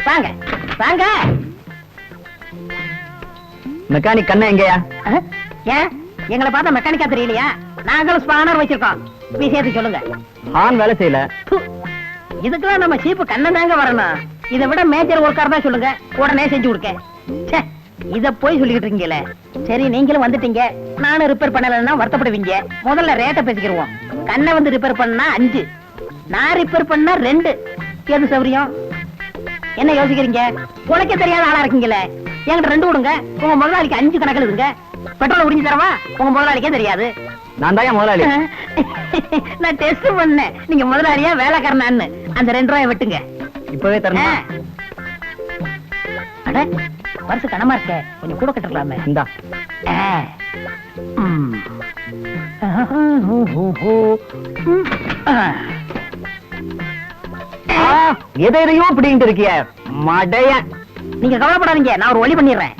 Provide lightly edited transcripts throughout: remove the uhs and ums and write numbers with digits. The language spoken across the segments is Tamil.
வாங்க வாங்க. மெக்கானிக் கண்ணா எங்கயா? ஏன் எங்களை பார்த்தா மெக்கானிக்கா தெரியலையா? நாங்களும் ஸ்பானர் வச்சிருக்கோம், விஷயத்தை சொல்லுங்க. ஹார்ன் வேலை செய்யல. இதுக்கெல்லாம் நம்ம சீப்பு கண்ணன் தாங்க வரணும். இதை விட மேஜர் ஒர்க்கார் தான் சொல்லுங்க, உடனே செஞ்சு கொடுக்க. இத போய் சொல்லிக்கிட்டு இருக்கீங்களே. சரி நீங்களும் வந்துட்டீங்க, நானும் ரிப்பேர் பண்ணலன்னா வருத்தப்படுவீங்க. முதல்ல ரேட்டை பேசிக்கிருவோம். கண்ணை வந்து ரிப்பேர் பண்ணா 5, நான் ரிப்பேர் பண்ணா 2. எது சௌரியம்? என்ன யோசிக்கிறீங்க? உனக்கே தெரியாத ஆளா இருக்கீங்களே. என்கிட்ட 2 கொடுங்க, உங்க முதலாளிக்கு 5 கணக்கில் இருங்க. பெட்ரோல் உறிஞ்சு தரவா? உங்க முதலாளிக்கே தெரியாது. நான் தான் முதலாளி. நான் டெஸ்ட் பண்ணேன், நீங்க முதலாளியா வேலைக்காரனான்னு. அந்த 2 ரூபாய் வெட்டுங்க. இப்பவே தரணும். அட பரிசு கனமா இருக்க, கொஞ்சம் கூட கட்டலாமே. இந்தா. எதையோ பிடிங்கிட்டு இருக்கிய மடைய. நீங்க கவலைப்படாதீங்க, நான் ஒரு வழி பண்ணிடுறேன்.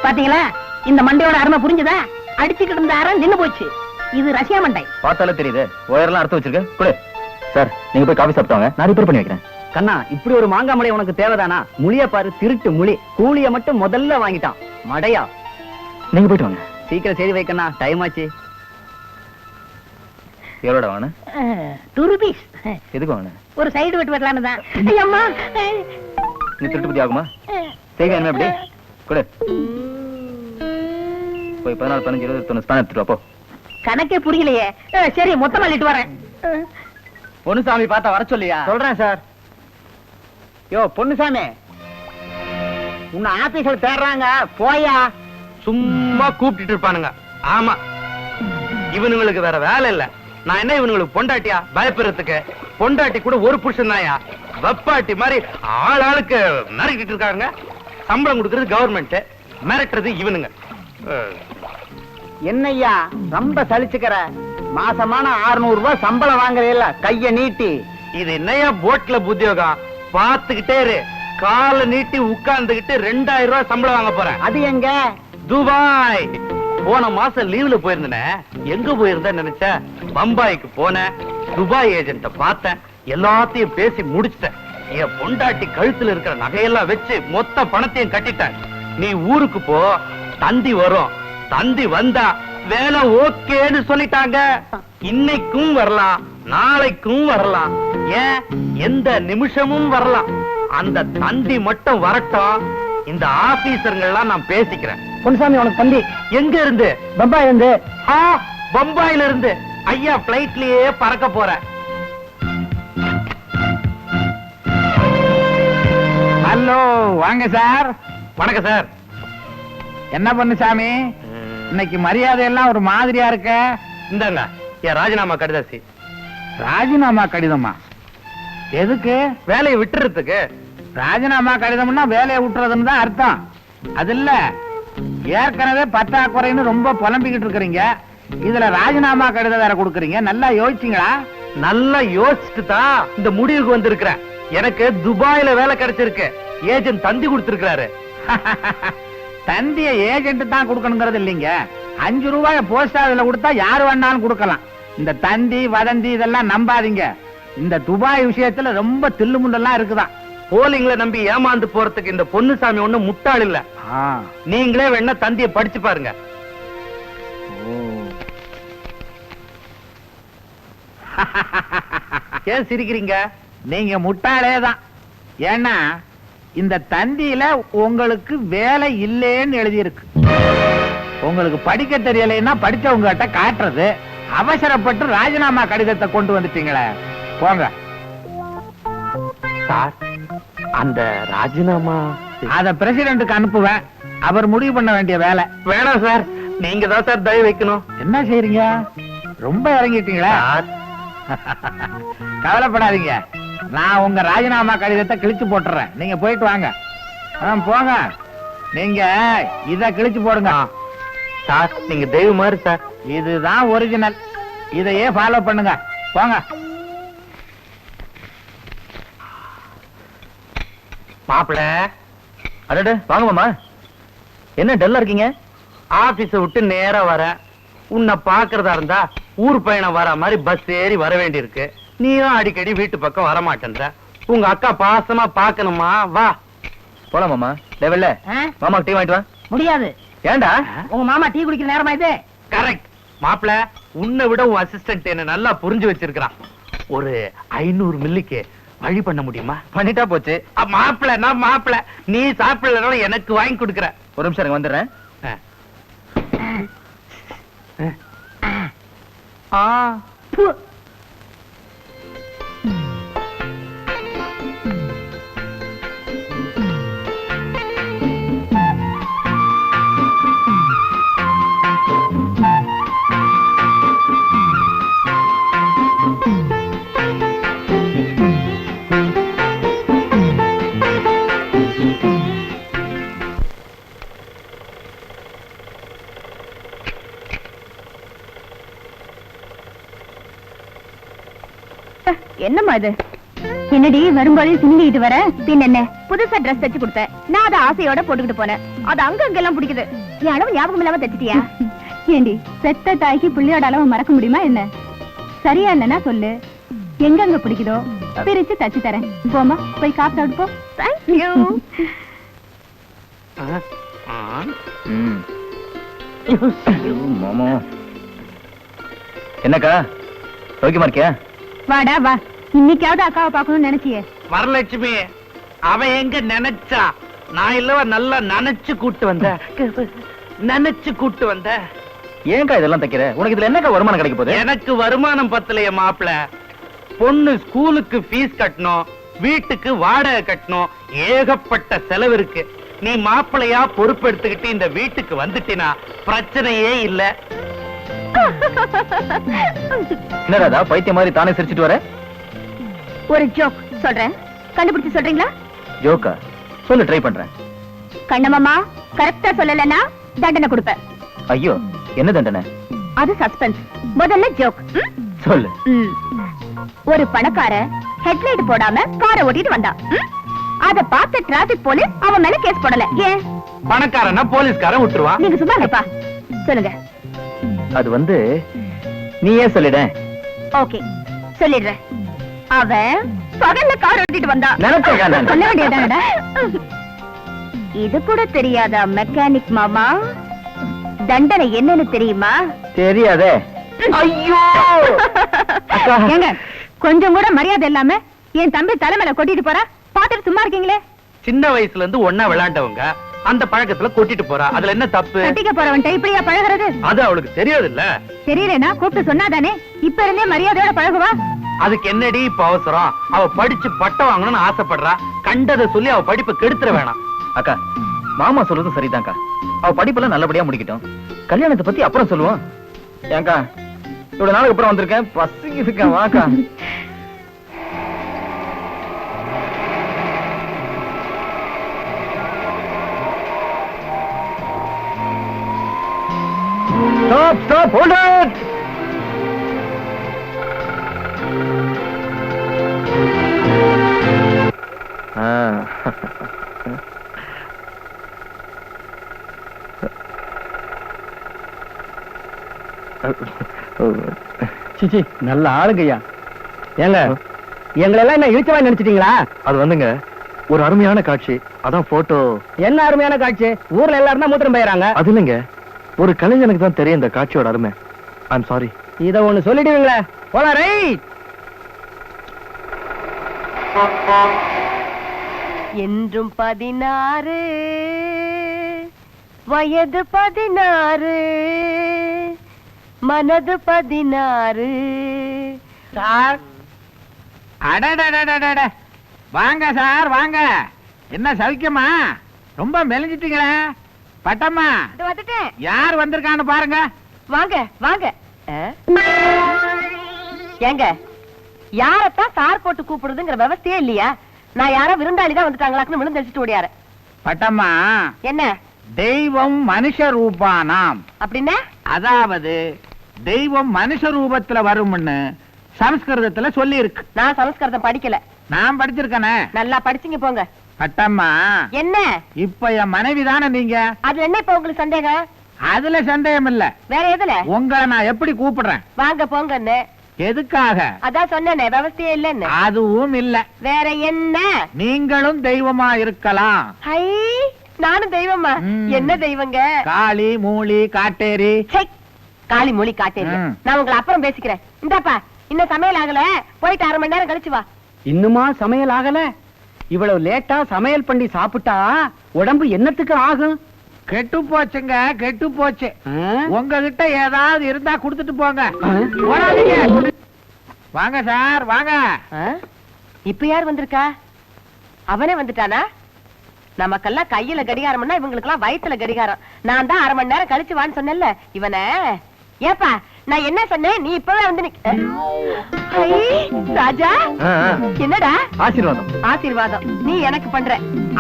பாத்தீங்களா, இந்த மண்டையோட அருமை புரிஞ்சுதா? அடிச்சுக்கிட்டு இருந்த அறம் நின்னு போச்சு. இது ரஷ்யா மண்டை. பார்த்தாலே தெரியுது, ஒயர்லாம் அறுத்து வச்சிருக்க. குடு சார், நீங்க போய் காபி சாப்பிட்டாங்க, நான் ரிப்பேர் பண்ணி வைக்கிறேன். கண்ணா, இப்படி ஒரு மாங்காய் மலை உனக்கு தேவைதானா? முழிய பாரு, திருட்டு முழி. கூலிய மட்டும் முதல்ல வாங்கிட்டான் மடையா. நீங்க போயிட்டு வாங்க, சீக்கிரம் செய்தி வைக்கண்ணா, டைம் ஆச்சு. எவ்வளோட வாங்க? 2 ரூபீஸ். எதுக்கு வாங்க? ஒரு சைடு வெட்டு வெட்டலான்னு தான். அம்மா, நீ திருட்டு புத்தி ஆகுமா? செய்க என்ன எப்படி? குடு. போய் 14, 15, 20, 91 ஸ்பான் எடுத்துட்டு வா போ. கணக்கே புரியலையே. சரி மொத்தமா அள்ளிட்டு வரேன். பொன்னுசாமி பார்த்தா வர சொல்லியா? சொல்றேன் சார். யோ பொன்னுசாமி, உன்னை ஆபீஸ்ல தேடுறாங்க, போயா. சும்மா கூப்பிட்டு இருப்பானுங்க. ஆமா, இவனுங்களுக்கு வேற வேலை இல்ல. நான் என்ன இவனுங்களுக்கு பொண்டாட்டியா பயப்படுறதுக்கு? பொண்டாட்டி கூட ஒரு புருஷன் தாயா, வெப்பாட்டி மாதிரி ஆள் ஆளுக்கு மிரட்டிட்டு இருக்காங்க. சம்பளம் கொடுக்கறது கவர்மெண்ட், மிரட்டுறது இவனுங்க. என்னய்யா ரொம்ப சலிச்சுக்கிற? மாசமான 600 ரூபாய் சம்பளம் வாங்குறீல்ல, கைய நீட்டி. இது என்னையா போட்ல உத்தியோகம்? பாத்துக்கிட்டே இரு, கால நீட்டி உட்கார்ந்துகிட்டு 2000 ரூபாய் சம்பளம் வாங்க போறேன். அது எங்க? துபாய். போன மாசம் லீவ்ல போயிருந்தேன். எங்க போயிருந்தேன் நினைச்ச? பம்பாய்க்கு போனேன். துபாய் ஏஜென்ட்ட பார்த்தேன், எல்லாத்தையும் பேசி முடிச்சிட்டேன். என் பொண்டாட்டி கழுத்துல இருக்கிற நகையெல்லாம் வச்சு மொத்த பணத்தையும் கட்டிட்டேன். நீ ஊருக்கு போ, தந்தி வரும். தந்தி வந்தா வேலை ஓகேன்னு சொல்லிட்டாங்க. இன்னைக்கும் வரலாம், நாளைக்கும் வரலாம், ஏன் எந்த நிமிஷமும் வரலாம். அந்த தந்தி மட்டும் வரட்டும். இந்த ஆபீசர்கள்லாம் நான் பேசிக்கிறேன். பொன்னுசாமி, உனக்கு தம்பி எங்க இருந்து? பம்பாயில இருந்து. பம்பாயில இருந்து. ஐயா பிளைட்லயே பறக்க போறேன். ஹலோ, வாங்க சார். வணக்கம் சார். என்ன பொன்னுசாமி, இன்னைக்கு மரியாதை எல்லாம் ஒரு மாதிரியா இருக்க? இந்தாங்க என் ராஜினாமா கடிதாசி. ராஜினாமா கடிதமா? எதுக்கு? வேலையை விட்டுறதுக்கு. ராஜினாமா கடிதம்னா வேலையை விட்டுறதுன்னு தான் அர்த்தம். அது இல்ல, ஏற்கனவே பற்றாக்குறைன்னு ரொம்ப புலம்பிக்கிட்டு இருக்கிறீங்க, இதுல ராஜினாமா கடிதம் வேற கொடுக்கறீங்க. நல்லா யோசிச்சீங்களா? நல்லா யோசிச்சுட்டு தான் இந்த முடிவுக்கு வந்திருக்கிறேன். எனக்கு துபாயில வேலை கிடைச்சிருக்கு. ஏஜென்ட் தந்தி கொடுத்திருக்கிறாரு. தந்திய ஏஜென்ட் தான் கொடுக்கணுங்கிறது இல்லைங்க. 5 ரூபாய போஸ்ட் ஆஃபீஸ்ல கொடுத்தா யாரு வேணாலும் கொடுக்கலாம். இந்த தந்தி வதந்தி இதெல்லாம் நம்பாதீங்க. இந்த துபாய் விஷயத்துல ரொம்ப தில்லுமுண்டெல்லாம் இருக்குதான். போலிங்களை நம்பி ஏமாந்து போறதுக்கு இந்த பொன்னுசாமி ஒண்ணு முட்டாள் இல்ல. நீங்களே வேணா தந்திய படிச்சு பாருங்க. ஏன் சிரிக்கிறீங்க? நீங்க முட்டாளே தான். ஏன்னா இந்த தந்தியில உங்களுக்கு வேலை இல்லேன்னு எழுதி இருக்கு. உங்களுக்கு படிக்க தெரியலைன்னா படிச்சவங்க கிட்ட காட்டுறது. அவசரப்பட்டு ராஜினாமா கடிதத்தை கொண்டு வந்துட்டீங்களே, போங்க. சார், அந்த ராஜினாமா அத பிரசிடென்ட்டுக்கு அனுப்புவேன், அவர் முடிவு பண்ண வேண்டிய வேலை. வேணாம் சார், நீங்க தான் சார் தயவு வைக்கணும். என்ன செய்றீங்க? ரொம்ப இறங்கிட்டீங்களா? கவலைப்படாதீங்க, நான் உங்க ராஜினாமா கடிதத்தை கிழிச்சு போட்டுறேன். நீங்க போயிட்டு வாங்க. போங்க, நீங்க இத கிழிச்சு போடுங்க. சார் நீங்க தெய்வம் மாதிரி சார். இதுதான் ஒரிஜினல், இதையே ஃபாலோ பண்ணுங்க. போங்க. மாப்பிள, அடடே வாங்க மாமா. என்ன டல்லா இருக்கீங்க? ஆபீஸ விட்டு நேரா வர, உன்னை பாக்குறதா இருந்தா ஊர் பயணம் வர மாதிரி பஸ் ஏறி வர வேண்டியிருக்கு. நீயும் அடிக்கடி வீட்டு பக்கம் வர மாட்டேன்ற. உங்க அக்கா பாசமா பாக்கணுமா? வா போலாம் மாமா. லெவல்ல மாமாக்கு டீ வாங்கிட்டு வா. முடியாது. ஏண்டா? உங்க மாமா டீ குடிக்கிற நேரமா இது? கரெக்ட். மாப்பிள, உன்னை விட உன் அசிஸ்டன்ட் என்ன நல்லா புரிஞ்சு வச்சிருக்கான். ஒரு 500 மில்லிக்கு வழி பண்ண முடியுமா? பண்ணிட்டா போச்சு. மாப்பிள, நான் மாப்பிள, நீ சாப்பிடலனாலும் எனக்கு வாங்கி கொடுக்கற. ஒரு நிமிஷம் எனக்கு வந்துடுறேன். பு. என்னம்மா இது? என்னடி வரும்போதே சிந்திக்கிட்டு வர? பின் என்ன புதுசா ட்ரெஸ் தச்சு கொடுத்த, நான் அதை ஆசையோட போட்டுக்கிட்டு போனேன். அது அங்கெல்லாம் பிடிக்குது. என் அளவு ஞாபகம் இல்லாம தச்சிட்டியா? ஏண்டி, பெத்த தாய்க்கு பிள்ளையோட அளவு மறக்க முடியுமா என்ன? சரியா இல்லைன்னா சொல்லு, எங்கெங்க பிடிக்குதோ பிரிச்சு தச்சு தரேன். போமா, போய் காசு சாப்பிட்டு போ. தேங்க்யூ. மாமா என்னக்கா சௌக்கியமா இருக்கியா? வாடா வா, இன்னைக்காவது அக்காவை பார்க்கணும்னு நினைச்சியே. வரலட்சுமி, அவன் எங்க நினைச்சா? நான் இல்லவா நல்லா நினைச்சு கூட்டு வந்த, நினைச்சு கூட்டு வந்த. ஏன்க்கா இதெல்லாம் தைக்கிற? உனக்கு இதுல என்னக்கா வருமானம் கிடைக்க போகுது? எனக்கு வருமானம் பத்தலைய மாப்பிள. பொண்ணு ஸ்கூலுக்கு ஃபீஸ் கட்டணும், வீட்டுக்கு வாடகை கட்டணும், ஏகப்பட்ட செலவு இருக்கு. நீ மாப்பிளையா பொறுப்பெடுத்துக்கிட்டு இந்த வீட்டுக்கு வந்துட்டினா பிரச்சனையே இல்ல. என்னடா பைத்திய மாதிரி தானே சிரிச்சிட்டு வர? ஒரு ஜோக் சொல்றேன், கண்டுபிடிச்சு சொல்றீங்களா? ஜோக்கா? சொல்லு, ட்ரை பண்றேன். கண்ணம்மா கரெக்டா சொல்லலன்னா தண்டனை கொடுப்பேன். ஐயோ, என்ன தண்டனை? அது சஸ்பென்ஸ். முதல்ல ஜோக். சொல்லு. ஒரு பணக்கார ஹெட்லைட் போடாம காரை ஓட்டிட்டு வந்தான். அத பார்த்த டிராபிக் போலீஸ் அவன் மேல கேஸ் போடல. ஏன்? பணக்காரனா போலீஸ்காரன் விட்டுருவான். நீங்க சும்மா இருப்பா. சொல்லுங்க. அது வந்து நீயே சொல்லிட. ஓகே, சொல்லிடுறேன். அவன் பகல்ல கார் ஓட்டிட்டு வந்தான். நினைச்சேன். சொல்ல வேண்டியதானடா. இது கூட தெரியாதா மெக்கானிக் மாமா? தண்டனை என்னன்னு தெரியுமா? தெரியாதே. ஐயோ, ஏங்க கொஞ்சம் கூட மரியாதை இல்லாம என் தம்பி தலைமையில கொட்டிட்டு போறா, பாத்துட்டு சும்மா இருக்கீங்களே. சின்ன வயசுல இருந்து ஒன்னா விளையாண்டவங்க அந்த பழக்கத்துல கொட்டிட்டு போறா, அதுல என்ன தப்பு? கட்டிக்க போறவன்ட்ட இப்படியா பழகுறது? அது அவளுக்கு தெரியாது இல்ல. தெரியலனா கூப்பிட்டு சொன்னாதானே இப்ப இருந்தே மரியாதையோட பழகுவா. அதுக்கு என்னடி இப்ப அவசரம்? அவ படிச்சு பட்டம் வாங்கணும்னு ஆசைப்படுறா, கண்டதை சொல்லி அவ படிப்பை கெடுத்துற வேணாம். அக்கா, மாமா சொல்றது சரிதான்க்கா. அவ படிப்பெல்லாம் நல்லபடியா முடிக்கட்டும், கல்யாணத்தை பத்தி அப்புறம் சொல்லுவோம். ஏங்கா, இவ்வளவு நாளுக்கு அப்புறம் வந்திருக்கேன், பசிக்குதுக்கா, வாக்கா. Stop, stop, hold it! சிச்சி, நல்ல ஆளுங்கய்யா. ஏங்க, எங்களெல்லாம் என்ன இழுச்சவா நினைச்சிட்டீங்களா? அது வந்துங்க ஒரு அருமையான காட்சி, அதான் போட்டோ. என்ன அருமையான காட்சி? ஊர்ல எல்லாரும் தான் மூத்திரம் போயிறாங்க. அது இல்லைங்க, ஒரு கலைஞனுக்கு தான் தெரியும் இந்த காட்சியோட அருமை. I'm sorry. இத ஒண்ணு சொல்லிடுவீங்களா? போலாம். ரைட். என்றும் 16 வயது 16 மனது 16. சார், அடடடடடட, வாங்க சார் வாங்க. என்ன சௌக்கியமா? ரொம்ப மெலிஞ்சிட்டீங்களே. பட்டம்மா, இது வந்துட்டேன். யார் வந்திருக்கான்னு பாருங்க. வாங்க வாங்க. ஏங்க, யாரத்தான் சார் போட்டு கூப்பிடுறதுங்கிற விவசாயே இல்லையா? நான் யாரோ விருந்தாளி தான் வந்துட்டாங்களாக்குன்னு விழுந்தடிச்சிட்டு ஓடியாரு. பட்டம்மா, என்ன தெய்வம் மனுஷ ரூபானாம் அப்படின்னா? அதாவது தெய்வம் மனுஷ ரூபத்துல வரும்னு சமஸ்கிருதத்துல சொல்லி இருக்கு. நான் சமஸ்கிருதம் படிக்கல. நான் படிச்சிருக்கேனே. நல்லா படிச்சீங்க போங்க. பட்டம்மா, என்ன இப்ப என் மனைவி தானே நீங்க. அதுல என்ன இப்ப உங்களுக்கு சந்தேகம்? அதுல சந்தேகம் இல்ல. வேற எதுல? உங்களை நான் எப்படி கூப்பிடுறேன்? வாங்க போங்கன்னு. எதுக்காக? அதான் சொன்னேனே, விவசாயே இல்லன்னு. அதுவும் இல்ல. வேற என்ன? நீங்களும் தெய்வமா இருக்கலாம். ஹை, நானும் தெய்வமா? என்ன தெய்வங்க? காளி, மூலி, காட்டேரி. ச்சை, காளி மொழி காட்டேரி. நான் உங்களை அப்புறம் பேசிக்கிறேன். இந்தாப்பா, இன்னும் சமையல் ஆகல, போயிட்டு 1/2 மணி நேரம் கழிச்சு வா. இன்னுமா சமையல் ஆகல? இவ்வளவு லேட்டா சமையல் பண்ணி சாப்பிட்டா உடம்பு என்னத்துக்கு ஆகும்? கெட்டு போச்சுங்க, கெட்டு போச்சு. உங்ககிட்ட ஏதாவது இருந்தா குடுத்துட்டு போங்க. போடாதீங்க. வாங்க சார், வாங்க. இப்ப யார் வந்திருக்கா? அவனே வந்துட்டானா? நமக்கெல்லாம் கையில கடிகாரம்னா இவங்களுக்கு எல்லாம் வயித்துல கடிகாரம். நான் தான் 1/2 மணி நேரம் கழிச்சு வான்னு சொன்னேன்ல இவன. ஏப்பா, நான் என்ன சொன்னேன்? நீ இப்பவே வந்து ராஜா, என்னடா ஆசீர்வாதம்? ஆசீர்வாதம் நீ எனக்கு பண்ற.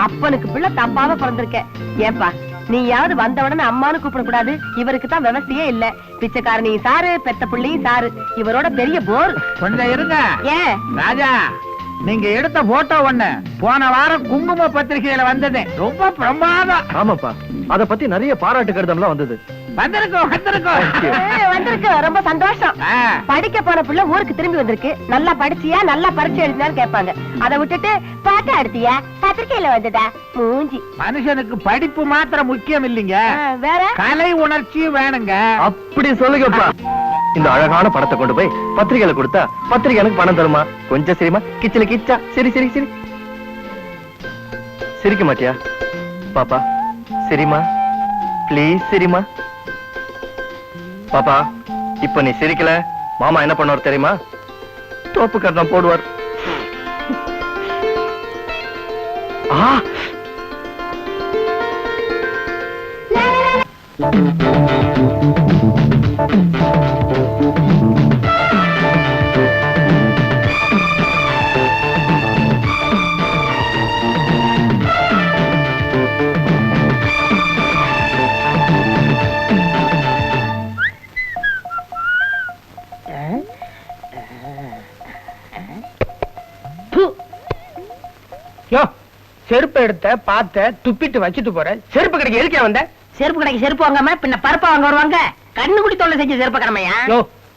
அப்பனுக்கு பிள்ளை தப்பாவ பிறந்திருக்க. ஏப்பா, நீயாவது வந்த உடனே அம்மானு கூப்பிட கூடாது? இவருக்கு தான் விவசாயே இல்ல. பிச்சைக்காரனையும் சாரு, பெத்த பிள்ளையும் சாரு. இவரோட பெரிய போர். கொஞ்சம் இருங்க. ஏன் ராஜா, நீங்க எடுத்த போட்டோ ஒண்ணு போன வாரம் குங்கும பத்திரிகையில வந்தது. ரொம்ப பிரமாதம். ஆமாப்பா, அத பத்தி நிறைய பாராட்டு கடிதம்லாம் வந்தது. வந்திருக்கோம், வந்திருக்கோம். வந்திருக்கு, ரொம்ப சந்தோஷம். படிக்க போன புள்ள ஊருக்கு திரும்பி வந்திருக்கு. நல்லா படிச்சியா, நல்லா பரீட்சை எழுதினான்னு கேட்பாங்க. அதை விட்டுட்டு பாட்டா எடுத்தியா, பத்திரிகையில வந்ததா, மூஞ்சி. மனுஷனுக்கு படிப்பு மாத்திரம் முக்கியம் இல்லைங்க, வேற கலை உணர்ச்சியும் வேணுங்க. அப்படி சொல்லுங்கப்பா. இந்த அழகான படத்தை கொண்டு போய் பத்திரிகையில கொடுத்தா பத்திரிகை எனக்கு பணம் தருமா? கொஞ்சம் சரிமா? கிச்சல கிச்சா. சரி சரி சரி. சிரிக்க மாட்டியா பாப்பா? சரிமா, பிளீஸ் சரிமா. பாப்பா, இப்ப நீ சிரிக்கல, மாமா என்ன பண்ணுவார் தெரியுமா? தோப்பு கட்டம் போடுவார். செருப்பு எடுத்த பார்த்த துப்பிட்டு வச்சுட்டு போற. செருப்பு கடைக்கு எதுக்கே வந்த? செருப்பு கடைக்கு செருப்பு வாங்காம பின்ன பருப்பா வாங்க வருவாங்க? கண்ணு குடி தொல்லை செஞ்ச செருப்பு கடமையா?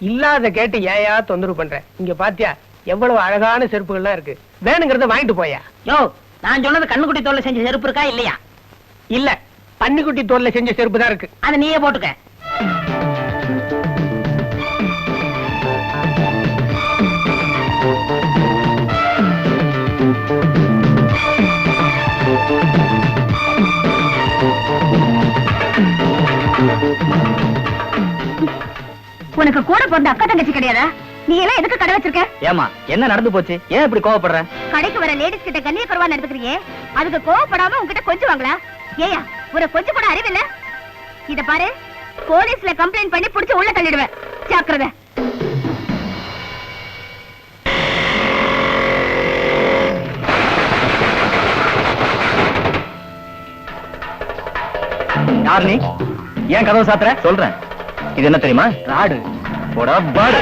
இல்லாத கேட்டு ஏயா தொந்தரவு பண்ற? இங்க பாத்தியா எவ்வளவு அழகான செருப்புகள்லாம் இருக்கு. வேணுங்கிறத வாங்கிட்டு போயா. யோ, நான் சொன்னது கண்ணு குட்டி தொல்லை செஞ்ச செருப்பு இருக்கா இல்லையா? இல்ல, பன்னிக்குட்டி தோல்ல செஞ்ச செருப்பு தான் இருக்கு. அதை நீயே போட்டுக்க. உனக்கு கூட பிறந்த அக்கா தங்கச்சி கிடையாதா? நீ எல்லாம் எதுக்கு கடை வச்சிருக்க? ஏமா, என்ன நடந்து போச்சு? ஏன் இப்படி கோவப்படுற? கடைக்கு வர லேடிஸ் கிட்ட கண்ணிய குறைவா நடந்துக்கிறியே, அதுக்கு கோவப்படாம உன்கிட்ட கொஞ்சம் வாங்களா? ஏயா, ஒரு கொஞ்சம் கூட அறிவில்ல? இத பாரு, போலீஸ்ல கம்ப்ளைண்ட் பண்ணி புடிச்சு உள்ள தள்ளிடுவேன். ஜாக்கிரதை. யார் நீ? ஏன் கதவு சாத்துற? சொல்றேன். இது என்ன தெரியுமா? ராடு. போடா பாடு.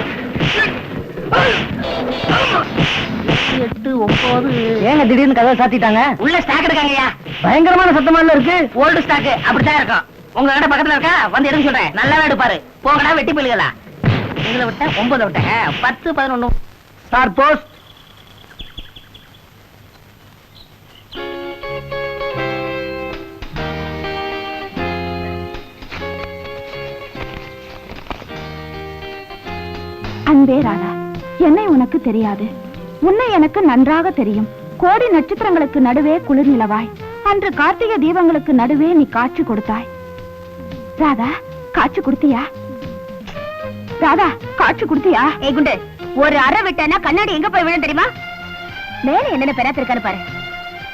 8, 9. ஏங்க திடீர்னு கதவை சாத்திட்டாங்க? உள்ள ஸ்டாக் எடுக்காங்கய்யா. பயங்கரமான சத்தமா இருக்கு. ஓல்டு ஸ்டாக் அப்படித்தான் இருக்கும். உங்க கடை பக்கத்துல இருக்கா? வந்து எடுக்க சொல்றேன். நல்லா எடுப்பாரு. போங்கடா, வெட்டி போயிலுங்களா. இதுல விட்ட 9 விட்டேன். 10, 11. Sir post. அன்பே ராதா, என்னை உனக்கு தெரியாது, உன்னை எனக்கு நன்றாக தெரியும். கோடி நட்சத்திரங்களுக்கு நடுவே குளிர் நிலவாய், அன்று கார்த்திகை தீபங்களுக்கு நடுவே நீ காட்சி கொடுத்தாய். ராதா, காட்சி கொடுத்தியா? ராதா, காட்சி கொடுத்தியா? ஏ குண்டு, ஒரு அறை விட்டனா கண்ணாடி எங்க போய் விழும் தெரியுமா? மேல என்னென்ன பெறாத்திருக்காரு பாரு.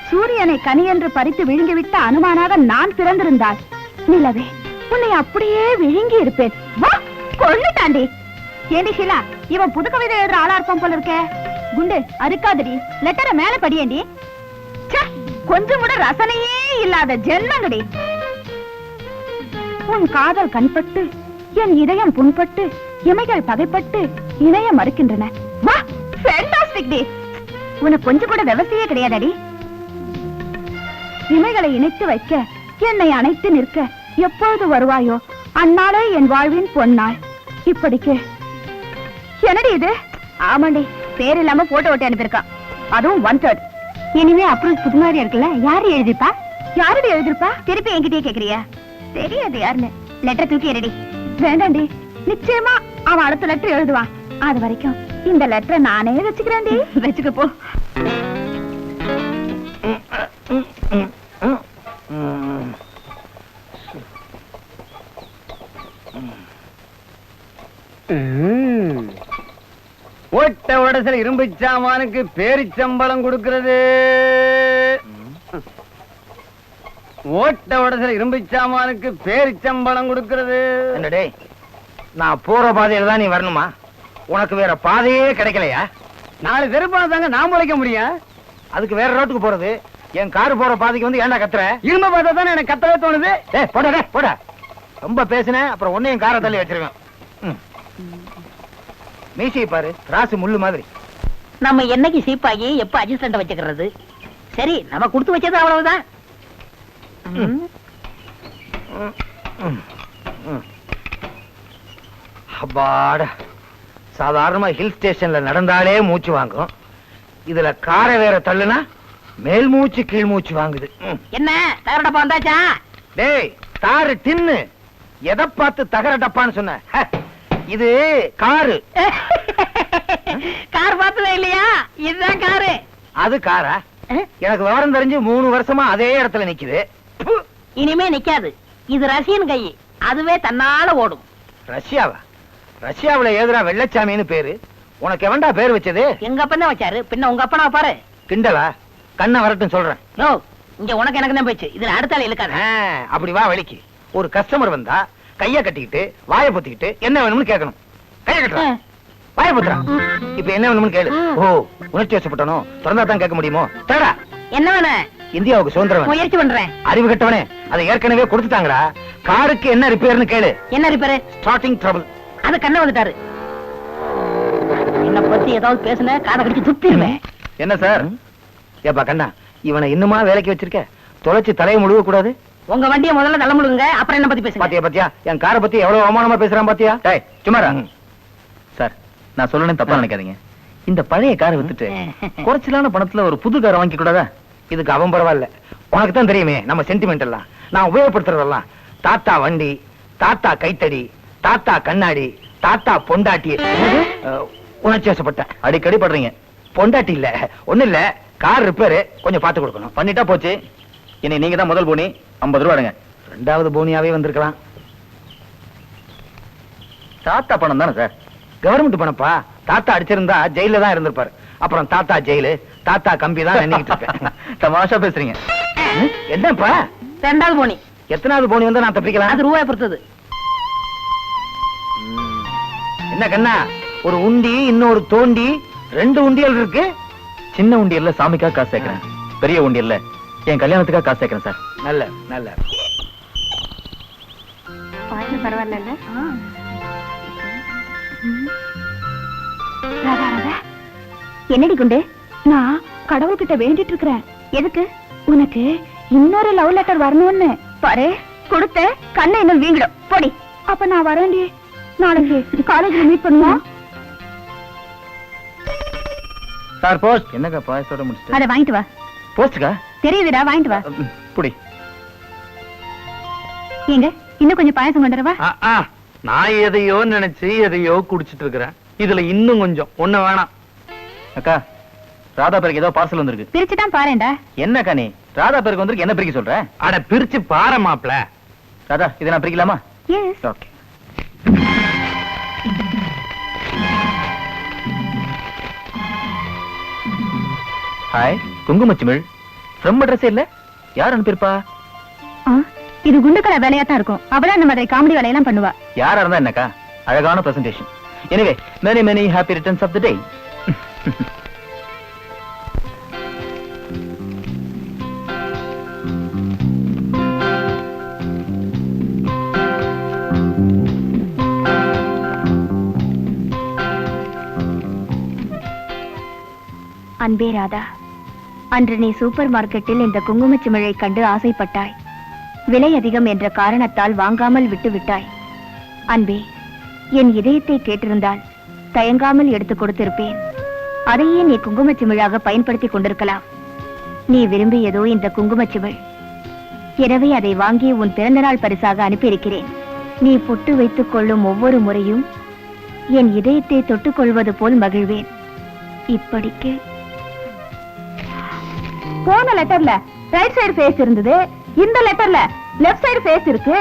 சூரியனை கனியென்று பறித்து விழுங்கிவிட்ட அனுமானாக நான் பிறந்திருந்தால் நிலவே உன்னை அப்படியே விழுங்கி இருப்பேன். வா கொள்ளுட்டாண்டி. ஏண்டி ஷீலா, இவன் புது கவிதை எழுதுற ஆளா இருப்பான் போல இருக்கே. குண்டு அறுக்காதடி, லெட்டரை மேல படியேண்டி. கொஞ்சம் கூட ரசனையே இல்லாத ஜென்மங்கடி. உன் காதல் கண்பட்டு என் இதயம் புண்பட்டு இமைகள் பகைப்பட்டு இணைய மறுக்கின்றன. வா ஃபேண்டாஸ்டிக் டி. உனக்கு கொஞ்சம் கூட விவசாயே கிடையாதடி. இமைகளை இணைத்து வைக்க என்னை அணைத்து நிற்க எப்பொழுது வருவாயோ அந்நாளே என் வாழ்வின் பொன்னாள். இப்படிக்கு என்னடி இது? ஆமாண்டி, பேர் இல்லாம போட்டோ ஒட்டி அனுப்பியிருக்கான், அதுவும் 1/3. இனிமே அப்ரோச் புது மாதிரி இருக்குல்ல. யாரு எழுதிருப்பா? யாருடி எழுதிருப்பா? திருப்பி என்கிட்டயே கேக்குறியா? தெரியாது யாருன்னு. லெட்டர் தூக்கி எறடி. வேண்டாண்டி, நிச்சயமா அவன் அடுத்த லெட்டர் எழுதுவான். அது வரைக்கும் இந்த லெட்டரை நானே வச்சுக்கிறேன்டி. வச்சுக்க போ. ஓட்ட உடசல் இரும்பு சாமானுக்கு பேரிச்சம்பளம் கொடுக்கிறது. ஓட்ட உடசல் இரும்பு சாமானுக்கு பேரிச்சம்பளம் கொடுக்கிறது. என்னடே, நான் போற பாதையில தான் நீ வரணுமா? உனக்கு வேற பாதையே கிடைக்கலையா? 4 தெருப்பான தாங்க நான் முளைக்க முடியும். அதுக்கு வேற ரோட்டுக்கு போறது. என் காரு போற பாதைக்கு வந்து ஏன்டா கத்துற? இரும்ப பார்த்தா தானே எனக்கு கத்தவே தோணுது. போட ரொம்ப பேசுனேன், அப்புறம் ஒன்னையும் காரை தள்ளி வச்சிருவேன். மீசையை பாரு, ராசு முள்ளு மாதிரி. நம்ம என்னைக்கு சீப்பாகி எப்ப அட்ஜஸ்டன்ட் வச்சுக்கிறது? சரி, நம்ம கொடுத்து வச்சது அவ்வளவுதான். அப்பாடா, சாதாரணமா ஹில் ஸ்டேஷன்ல நடந்தாலே மூச்சு வாங்கும். இதுல காரை வேற தள்ளுனா மேல் மூச்சு கீழ் மூச்சு வாங்குது. என்ன தகர டப்பா வந்தாச்சா? டேய், தாரு டின்னு எதை பார்த்து தகர டப்பான்னு சொன்ன? இது காரு. கார் பார்த்ததே இல்லையா? இதுதான் காரு. அது காரா? எனக்கு விவரம் தெரிஞ்சு 3 வருஷமா அதே இடத்துல நிக்குது. இனிமே நிக்காது. இது ரஷ்யன் கை, அதுவே தன்னால ஓடும். ரஷ்யாவா? ரஷ்யாவுல ஏதுரா வெள்ளச்சாமின்னு பேரு? உனக்கு எவன்டா பேர் வச்சது? எங்க அப்பா தான் வச்சாரு, பின்ன உங்க அப்பா பாரு. கிண்டலா? கண்ணை வரட்டும் சொல்றேன். நோ, இங்க உனக்கு எனக்கு தான் போச்சு. இதுல அடுத்தால இழுக்காத. அப்படி வா வலிக்கு. ஒரு கஸ்டமர் வந்தா கைய கட்டிக்கிட்டு வாயை பொத்திக்கிட்டு என்ன வேணும்னு கேட்கணும். கைய கட்டுற, வாயை பொத்துறா. இப்ப என்ன வேணும்னு கேளு. ஓ, உணர்ச்சி வசப்பட்டனோ? திறந்தா தான் கேட்க முடியுமோ? தேடா. என்ன வேணும்? இந்தியாவுக்கு சுதந்திரம். முயற்சி பண்றேன். அறிவு கட்டவனே, அதை ஏற்கனவே கொடுத்துட்டாங்கடா. காருக்கு என்ன ரிப்பேர்னு கேளு. என்ன ரிப்பேர்? Starting trouble. அது கண்ண வந்துட்டாரு. என்ன பத்தி ஏதாவது பேசுன காதை கடிச்சு துப்பிடுவேன். என்ன சார்? ஏப்பா கண்ணா, இவனை இன்னுமா வேலைக்கு வச்சிருக்க? தொலைச்சு தலையை முழுக கூடாது. உங்க வண்டியை முதல்ல தள்ள முழுங்க, அப்புறம் என்ன பத்தி பேசுங்க. பாத்தியா என் காரை பத்தி எவ்வளவு அவமானமா பேசுறான் பாத்தியா? டேய் சும்மாரா. சார், நான் சொல்லணும்னு தப்பா நினைக்காதீங்க. இந்த பழைய காரை வித்துட்டு குறைச்சலான பணத்துல ஒரு புது காரை வாங்கி கூடாதா? இதுக்கு அவன் பரவாயில்ல. உனக்கு தான் தெரியுமே நம்ம சென்டிமெண்ட் எல்லாம். நான் உபயோகப்படுத்துறதெல்லாம் தாத்தா வண்டி, தாத்தா கைத்தடி, தாத்தா கண்ணாடி, தாத்தா பொண்டாட்டி. உணர்ச்சி வசப்பட்டேன். அடிக்கடி படுறீங்க. பொண்டாட்டி இல்ல, ஒண்ணு இல்ல, கார் ரிப்பேர் கொஞ்சம் பார்த்து கொடுக்கணும். பண்ணிட்டா போச்சு. இனி நீங்க தான் முதல் போனி. 50 ரூபா எடுங்க. 2வது போனியாவே வந்திருக்கலாம். தாத்தா பணம் தானே சார்? கவர்மெண்ட் பணப்பா. தாத்தா அடிச்சிருந்தா ஜெயில தான் இருந்திருப்பாரு. அப்புறம் தாத்தா ஜெயிலு, தாத்தா கம்பி தான் நின்னுட்டு இருப்பேன். தமாஷா பேசுறீங்க. என்னப்பா? 2வது போனி. எத்தனாவது போனி வந்து நான் தப்பிக்கலாம்? அது ரூபாய் பொறுத்தது. என்ன கண்ணா, ஒரு உண்டி இன்னொரு தோண்டி 2 உண்டியல் இருக்கு. சின்ன உண்டியல்ல சாமிக்காக காசு சேர்க்கிறேன், பெரிய உண்டியல்ல என் கல்யாணத்துக்காக காசு சேர்க்கிறேன் சார். நல்ல நல்ல. பரவாயில்ல. என்னடி குண்டு, நான் கடவுள்கிட்ட வேண்டிட்டு இருக்கிறேன். எதுக்கு? உனக்கு இன்னொரு லவ் லெட்டர் வரணும்னு. பாரு, கொடுத்த கண்ணை இன்னும் வீங்கிடும். போடி. அப்ப நான் வரேன்டி. நாளைக்கு காலேஜ்ல மீட் பண்ணுவோம். Sir post. என்னக்கா பாயசோட முடிச்சிட்டு? அத வாங்கிட்டு வா. போஸ்ட்கா? தெரியுதுடா, வாங்கிட்டு வா. புடி. ஏங்க, இன்னும் கொஞ்சம் பாயசம் கொண்டு வரவா? நான் எதையோ நினைச்சு எதையோ குடிச்சிட்டு இருக்கிறேன். இதுல இன்னும் கொஞ்சம் ஒண்ணு வேணாம். அக்கா, ராதா பேருக்கு ஏதோ பார்சல் வந்திருக்கு. பிரிச்சுதான் பாருடா. என்னக்கா நீ ராதா பேருக்கு வந்திருக்கு, என்ன பிரிக்க சொல்ற? அட பிரிச்சு பாரு மாப்ள. ராதா, இதை நான் பிரிக்கலாமா? எஸ். ஓகே. ஹாய் குங்குமச்சிமிழ். ரொம்ப ட்ரெஸ் இல்ல, யார் அனுப்பியிருப்பா? இது குண்டுக்கலை வேலையா தான் இருக்கும். அவதான் நம்ம காமெடி வேலையெல்லாம் பண்ணுவா. யாரா இருந்தா என்னக்கா, அழகான presentation. Anyway, many many happy returns of the day. அன்பே ராதா, அன்று நீ சூப்பர் மார்க்கெட்டில் இந்த குங்குமச்சிமிழை கண்டு ஆசைப்பட்டாய். விலை அதிகம் என்ற காரணத்தால் வாங்காமல் விட்டு விட்டாய். அன்பே, என் இதயத்தை கேட்டிருந்தால் தயங்காமல் எடுத்து கொடுத்திருப்பேன். அதையே நீ குங்குமச்சிமிழாக பயன்படுத்திக் கொண்டிருக்கலாம். நீ விரும்பியதோ இந்த குங்குமச்சிமிழ். எனவே அதை வாங்கி உன் பிறந்தநாள் பரிசாக அனுப்பியிருக்கிறேன். நீ பொட்டு வைத்துக் கொள்ளும் ஒவ்வொரு முறையும் என் இதயத்தை தொட்டுக் கொள்வது போல் மகிழ்வேன். இப்படிக்கு போன லெட்டர்ல ரைட் சைடு ஃபேஸ் இருந்தது, இந்த லெட்டர்ல லெஃப்ட் சைடு ஃபேஸ் இருக்கு.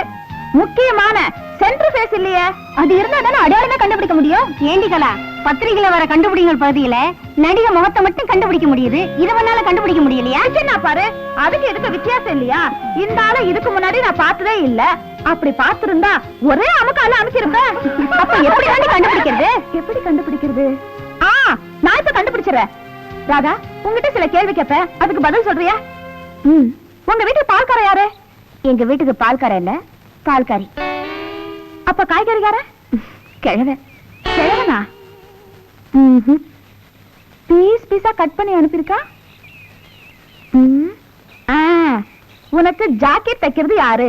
முக்கியமான சென்டர் ஃபேஸ் இல்லையே. அது இருந்தா தானே அடையாளமே கண்டுபிடிக்க முடியும். ஏண்டிகளா, பத்திரிகையில வர கண்டுபிடிங்கள் பகுதியில நடிகை முகத்தை மட்டும் கண்டுபிடிக்க முடியுது, இதுவனால கண்டுபிடிக்க முடியலையா? என்ன பாரு, அதுக்கு இதுக்கு வித்தியாசம் இல்லையா? இந்த ஆளு இதுக்கு முன்னாடி நான் பார்த்ததே இல்ல. அப்படி பார்த்திருந்தா ஒரே அமுக்கால அமைச்சிருப்பேன். அப்ப எப்படி கண்டுபிடிக்கிறது? எப்படி கண்டுபிடிக்கிறது? நான் இப்ப கண்டுபிடிச்சிடுறேன். ராதா, உங்ககிட்ட சில கேள்வி கேட்பேன், அதுக்கு பதில் சொல்றியா? உங்க வீட்டுக்கு பால்கார யாரு? எங்க வீட்டுக்கு பால்கார இல்ல, பால்காரி. அப்ப காய்கறிக்கார? கிழவன். கிழவனா? பீஸ் பீஸா கட் பண்ணி அனுப்பியிருக்கா. உனக்கு ஜாக்கெட் தைக்கிறது யாரு?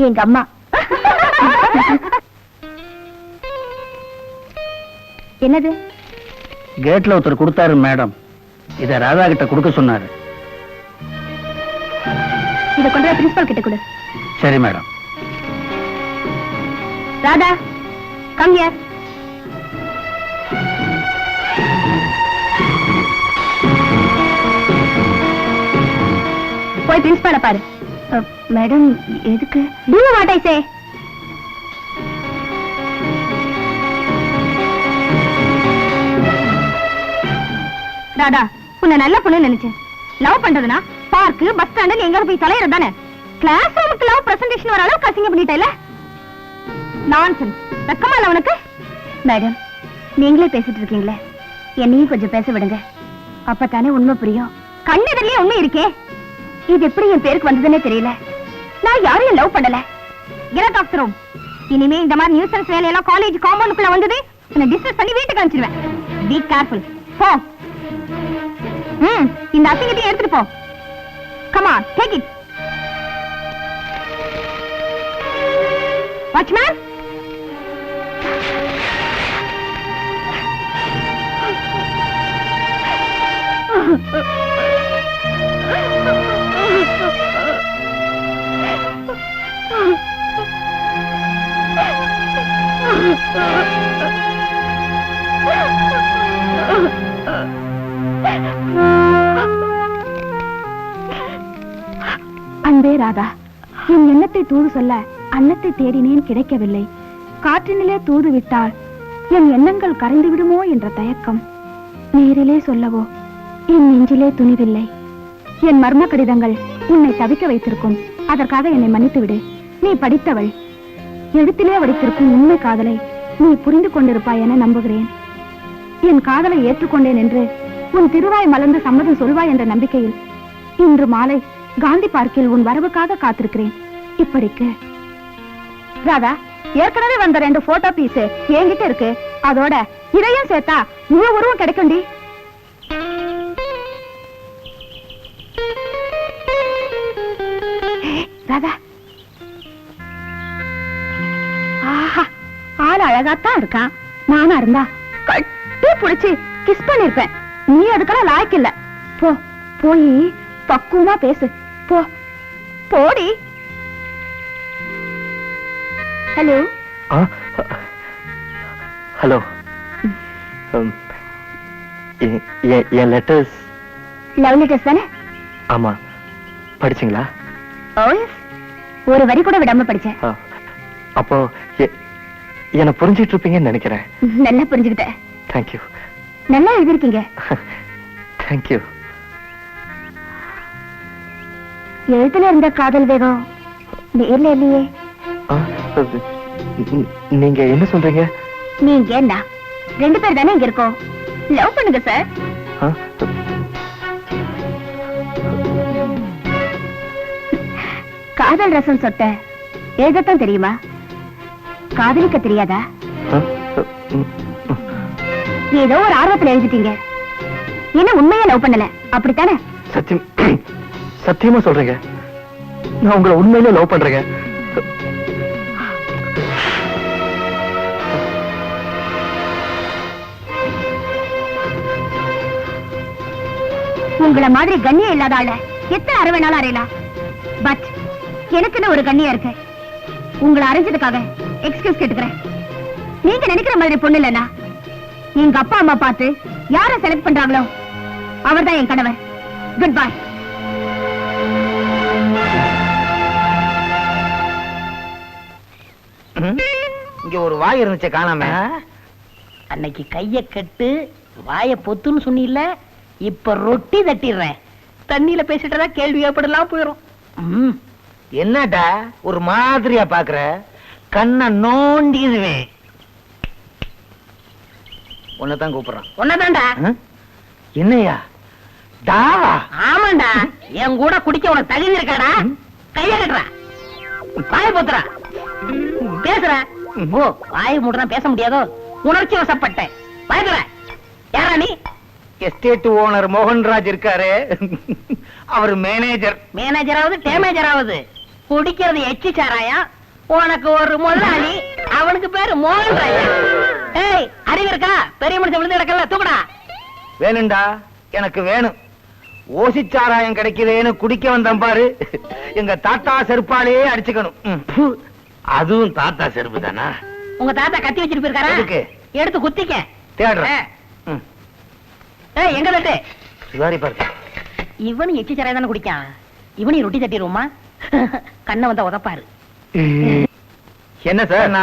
எங்க அம்மா. என்னது? கேட்ல ஒருத்தர் கொடுத்தாரு மேடம், இத ராதா கிட்ட கொடுக்க சொன்னாரு. இத கொண்டு போய் பிரின்சிபல் கிட்ட கொடு. சரி மேடம். Radha, come here. போய் பிரின்சிபலை பாரு. மேடம், எதுக்கு? Do what I say. Radha, உன்னை நல்ல பொண்ணு நினைச்சேன். லவ் பண்றதுனா பார்க்கு, பஸ் ஸ்டாண்டில் எங்க போய் தொலைறது தானே. கிளாஸ் ரூமுக்கு லவ் பிரசன்டேஷன் வர அளவுக்கு அசிங்க பண்ணிட்டேல. நான்சென்ஸ். வெக்கமா இல்ல உனக்கு? மேடம், நீங்களே பேசிட்டு இருக்கீங்களே, என்னையும் கொஞ்சம் பேச விடுங்க. அப்பதானே உண்மை புரியும். கண்ணெதிரிலே உண்மை இருக்கே. இது எப்படி என் பேருக்கு வந்ததுன்னே தெரியல. நான் யாரையும் லவ் பண்ணல. Get off the room. இனிமே இந்த மாதிரி நியூசன்ஸ் வேலையெல்லாம் காலேஜ் காம்பவுண்டுக்குள்ள வந்தது உன்னை டிஸ்மிஸ் பண்ணி வீட்டுக்கு அனுப்பிச்சிடுவேன். Be careful. போ. இந்த அசிங்கத்தையும் எடுத்துட்டு போ. Come on, take it. Watchman, அன்பே ராதா, என் எண்ணத்தை தூது சொல்ல அன்னத்தை தேடினேன், கிடைக்கவில்லை. காற்றினிலே தூது விட்டால் என் எண்ணங்கள் கரைந்து விடுமோ என்ற தயக்கம். நேரிலே சொல்லவோ என் நெஞ்சிலே துணிவில்லை. என் மர்ம கடிதங்கள் உன்னை தவிக்க வைத்திருக்கும். அதற்காக என்னை மன்னித்து விடு. நீ படித்தவள். எழுத்திலே வடித்திருக்கும் உண்மை காதலை நீ புரிந்து கொண்டிருப்பாய் என நம்புகிறேன். என் காதலை ஏற்றுக்கொண்டேன் என்று உன் திருவாய் மலர்ந்து சம்மதம் சொல்வாய் என்ற நம்பிக்கையில் இன்று மாலை காந்தி பார்க்கில் உன் வரவுக்காக காத்திருக்கிறேன். இப்படிக்கு ராதா, ஏற்கனவே வந்த 2 போட்டோ பீஸ் என்கிட்ட இருக்கு. அதோட இதையும் சேர்த்தா முழு உருவம் கிடைக்கும்டி. ராதா, ஆஹா, ஆள் அழகாத்தான் இருக்கான். நானா இருந்தா கட்டி புடிச்சு கிஸ் பண்ணிருப்பேன். நீ அதுக்கெல்லாம் லாய்க்கு இல்ல. போ, போய் பக்குவமா பேசு. போ, போடி. ஹலோ. ஹலோ. என் லெட்டர்ஸ். லவ் லெட்டர்ஸ் தானே? ஆமா. படிச்சீங்களா? ஒரு வரி கூட விடாம படிச்சேன். அப்போ என்ன புரிஞ்சிட்டு இருப்பீங்கன்னு நினைக்கிறேன். நல்லா புரிஞ்சுக்கிட்டேன். தேங்க்யூ. நல்லா எழுதிருக்கீங்க. தேங்க்யூ. எழுத்துல இருந்த காதல் வேகம் நேர்ல இல்லையே. நீங்க என்ன சொல்றீங்க? நீங்க என்ன 2 பேர் தானே இங்க இருக்கோம். லவ் பண்ணுங்க சார். காதல் ரசம் சொட்ட எழுதத்தான் தெரியுமா, காதலிக்க தெரியாதா? ஏதோ ஒரு ஆர்வத்துல எழுதிட்டீங்க. என்ன உண்மையா லவ் பண்ணல அப்படித்தானே? சத்தியமா சொல்றீங்க, நான் உங்களை உண்மையிலே லவ் பண்றேங்க. உங்கள மாதிரி கண்ணியம் இல்லாத ஆள எத்தனை அரை வேணாலும் அறையலாம். பட் எனக்குன்னு ஒரு கண்ணியம் இருக்கு. உங்களை அரைஞ்சதுக்காக எக்ஸ்கியூஸ் கேட்டுக்கிறேன். நீங்க நினைக்கிற மாதிரி பொண்ணு இல்லைன்னா எங்க அப்பா அம்மா பார்த்து யாரை செலக்ட் பண்றாங்களோ அவர்தான் என் கணவர். Good bye. இங்க ஒரு வாய் இருந்துச்சு காணாம. அன்னைக்கு கைய கட்டு வாய பொத்துன்னு சொன்னில்ல, இப்ப ரொட்டி தட்டிடுறேன். தண்ணியில பேசிட்டதா கேள்வி ஏற்படலாம் போயிரும். என்னடா ஒரு மாதிரியா பாக்குற? கண்ண நோண்டிடுவேன். உன்னதான் கூப்பிடுறான். ஒன்னதான்டா. என்னையா தாவா? ஆமாண்டா, என் கூட குடிக்க உனக்கு தகுதி இருக்காடா? கைய கட்டுறா, வாய பொத்துறா, பேசுற. ஓ, வாய மூடுறா, பேச முடியாதோ? உணர்ச்சி வசப்பட்டேன். பயந்துற. யாரா நீ? எஸ்டேட் ஓனர் மோகன்ராஜ் இருக்காரு, அவர் மேனேஜர். மேனேஜராவது டேமேஜராவது குடிக்கிறது எச்சி சாராயா. உனக்கு ஒரு முதலாளி, அவனுக்கு பேரு மோகன்ராஜா. ஏய், அறிவு இருக்கா? பெரிய மனுஷன் விழுந்து கிடக்கல, தூக்குடா. வேணும்டா, எனக்கு வேணும். ஓசிச்சாராயம் கிடைக்குதேன்னு குடிக்க வந்தேன் பாரு, எங்க தாத்தா செருப்பாலேயே அடிச்சுக்கணும். அதுவும் தாத்தா செருப்பு தானா? உங்க தாத்தா கத்தி வச்சிட்டு போயிருக்காரா? எதுக்கு? எடுத்து குத்திக்க. தேடுறேன். ஏய், எங்க தட்டு? சாரி பாரு. இவனு எச்சி சாராயம் தானே குடிக்கான். இவனையும் ரொட்டி தட்டிடுவோமா? கண்ணை வந்தா உதப்பாரு. என்ன சார்,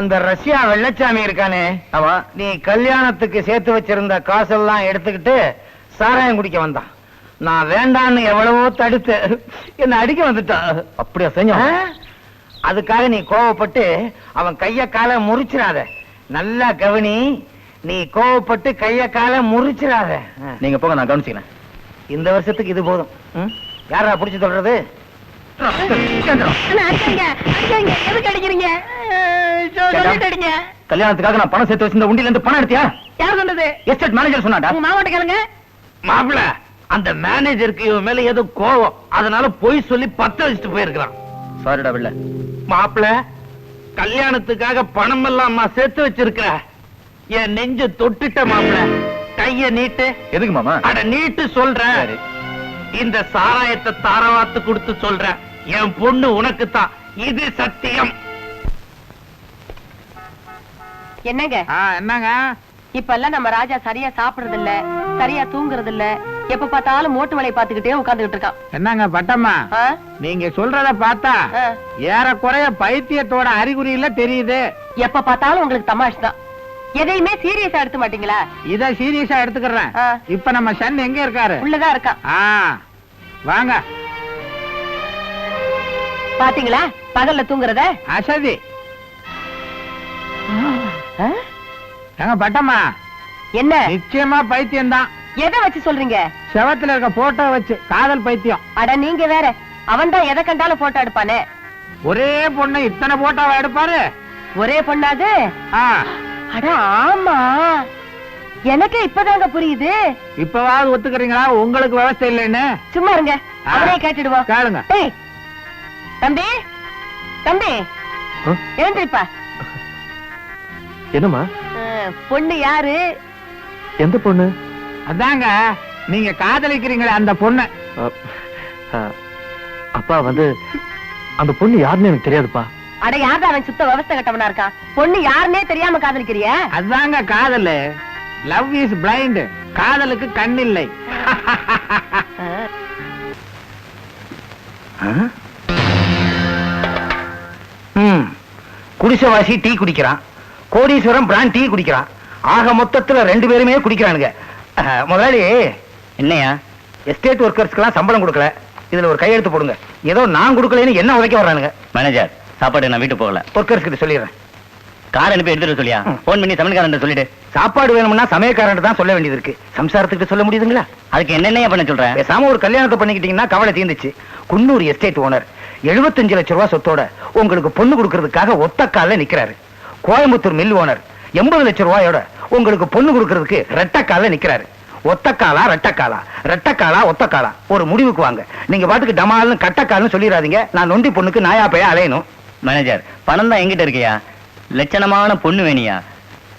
அந்த ரஷ்யா வெள்ளச்சாமி இருக்கானே, ஆமா. நீ கல்யாணத்துக்கு சேர்த்து வச்சிருந்த காசெல்லாம் எடுத்துக்கிட்டு சாராயம் குடிக்க வந்தான். நான் வேண்டான்னு எவ்வளவோ தடுத்து என்ன அடிக்க வந்துட்டான். அப்படியா செஞ்சோம்? அதுக்காக நீ கோவப்பட்டு அவன் கைய கால முறிச்சிடாத. நல்லா கவனி, நீ கோவப்பட்டு கைய கால முறிச்சிடாத. நீங்க போங்க, நான் கவனிச்சுக்கிறேன். இந்த வருஷத்துக்கு இது போதும். யாரா புடிச்சு சொல்றது? அடிக்காதீங்க, அடிக்காதீங்க. எதுக்கு அடிக்கிறீங்க? சொல்லிட்டு அடிங்க. கல்யாணத்துக்காக நான் பணம் சேர்த்து வச்சிருந்த உண்டியில இருந்து பணம் எடுத்தியா? யார் சொன்னது? எஸ்டேட் மேனேஜர் சொன்னாடா. உங்க மாவட்ட கேளுங்க. மாப்பிள, அந்த மேனேஜருக்கு இவன் மேல ஏதோ கோவம், அதனால பொய் சொல்லி பத்த வச்சுட்டு போயிருக்கான். சாரிடா வெள்ள. மாப்பிள, கல்யாணத்துக்காக பணம் எல்லாம் சேர்த்து வச்சிருக்க. என் நெஞ்சு தொட்டுட்ட மாப்பிள. கைய நீட்டு. எதுக்கு மாமா? அட நீட்டு சொல்றேன். சரி. இந்த சாராயத்தை தாரவாத்து கொடுத்து சொல்றேன். என் பொண்ணு உனக்கு தான், இது சத்தியம். என்னங்க என்னங்க? இப்ப எல்லாம் நம்ம ராஜா சரியா சாப்பிடுறது இல்ல, சரியா தூங்குறது இல்ல. எப்ப பார்த்தாலும் மோட்டு வேலையை பாத்துக்கிட்டே உட்கார்ந்துகிட்டு இருக்கான். என்னங்க பட்டம்மா, ஆ? நீங்க சொல்றத பார்த்தா ஆ. ஏறக்குறைய பைத்தியத்தோட அறிகுறியில தெரியுது. எப்ப பார்த்தாலும் உங்களுக்கு தமாஷ் தான். எதையுமே சீரியஸா எடுத்து மாட்டீங்களா? இத சீரியஸா எடுத்துக்கிறேன். ஆ. இப்ப நம்ம சன் எங்க இருக்காரு? உள்ளதான் இருக்கான். வாங்க. பாத்தீங்களா பகல்ல தூங்குறத? அசதி. ஆ? எங்க பட்டம்மா, என்ன நிச்சயமா பைத்தியம் தான். எதை வச்சு சொல்றீங்க? செவத்துல இருக்க போட்டோ வச்சு காதல் பைத்தியம். அட நீங்க வேற, அவன் தான் எதை கண்டாலும் போட்டோ எடுப்பானே. ஒரே பொண்ணு இத்தனை போட்டோவா எடுப்பாரு? ஒரே பொண்ணாது? ஆ. அட ஆமா, எனக்கு இப்பதாங்க புரியுது. இப்பவாவது ஒத்துக்கிறீங்களா உங்களுக்கு விவசாய இல்லைன்னு? சும்மா இருங்க, அவரே கேட்டுடுவோம். கேளுங்க. ஏய், தம்பி தம்பி, எழுந்திருப்பா. என்னம்மா? பொண்ணு யாரு? எந்த பொண்ணு? அதாங்க நீங்க காதலிக்கிறீங்களே அந்த பொண்ணு. அப்பா வந்து அந்த பொண்ணு யாருன்னு எனக்கு தெரியாதுப்பா. அட யார்தான் அவன் சுத்த விவசாய கட்டவனா இருக்கான்? பொண்ணு யாருன்னே தெரியாம காதலிக்கிறிய? அதாங்க காதல். Love is blind. காதலுக்கு கண் இல்லை. குடிசைவாசி டீ குடிக்கிறான், கோடீஸ்வரம் பிராண்ட் டீ குடிக்கிறான். ஆக மொத்தத்துல 2 பேருமே குடிக்கிறானுங்க. முதலாளி, என்னையா? எஸ்டேட் ஒர்க்கர்ஸ்க்கெல்லாம் சம்பளம் கொடுக்கல, இதுல ஒரு கையெழுத்து போடுங்க. ஏதோ நான் கொடுக்கலன்னு என்ன உதைக்க வர்றானுங்க. மேனேஜர், சாப்பாடு நான் வீட்டுக்கு போகல. ஒர்க்கர்ஸ் கிட்ட சொல்லிடுறேன். கார் அனுப்பி எடுத்துட்டு சொல்லியா? போன் பண்ணி சமையல்காரன் சொல்லிட்டு. சாப்பாடு வேணும்னா சமயக்காரன் தான் சொல்ல வேண்டியது இருக்கு. சம்சாரத்துக்கு சொல்ல முடியுதுங்களா? அதுக்கு என்னென்ன பண்ண சொல்றேன்? பேசாம ஒரு கல்யாணத்தை பண்ணிக்கிட்டீங்கன்னா கவலை தீர்ந்துச்சு. குன்னூர் எஸ்டேட் ஓனர் 75 லட்சம் ரூபாய் சொத்தோட உங்களுக்கு பொண்ணு கொடுக்கறதுக்காக ஒத்த கால்ல நிக்கிறாரு. கோயம்புத்தூர் மில் ஓனர் 80 லட்சம் ரூபாயோட உங்களுக்கு பொண்ணு கொடுக்கறதுக்கு ரெட்டக்கால நிக்கிறாரு. ஒத்தக்காலா ரெட்டக்காலா, ரெட்டக்காலா ஒத்தக்காலா, ஒரு முடிவுக்கு வாங்க. நீங்க பாட்டுக்கு டமால்னு கட்டக்கால்னு சொல்லிடாதீங்க. நான் நொண்டி பொண்ணுக்கு நாயா பையா அலையணும். மேனேஜர், பணம் தான் எங்கிட்ட இருக்கியா? லட்சணமான பொண்ணு வேணியா?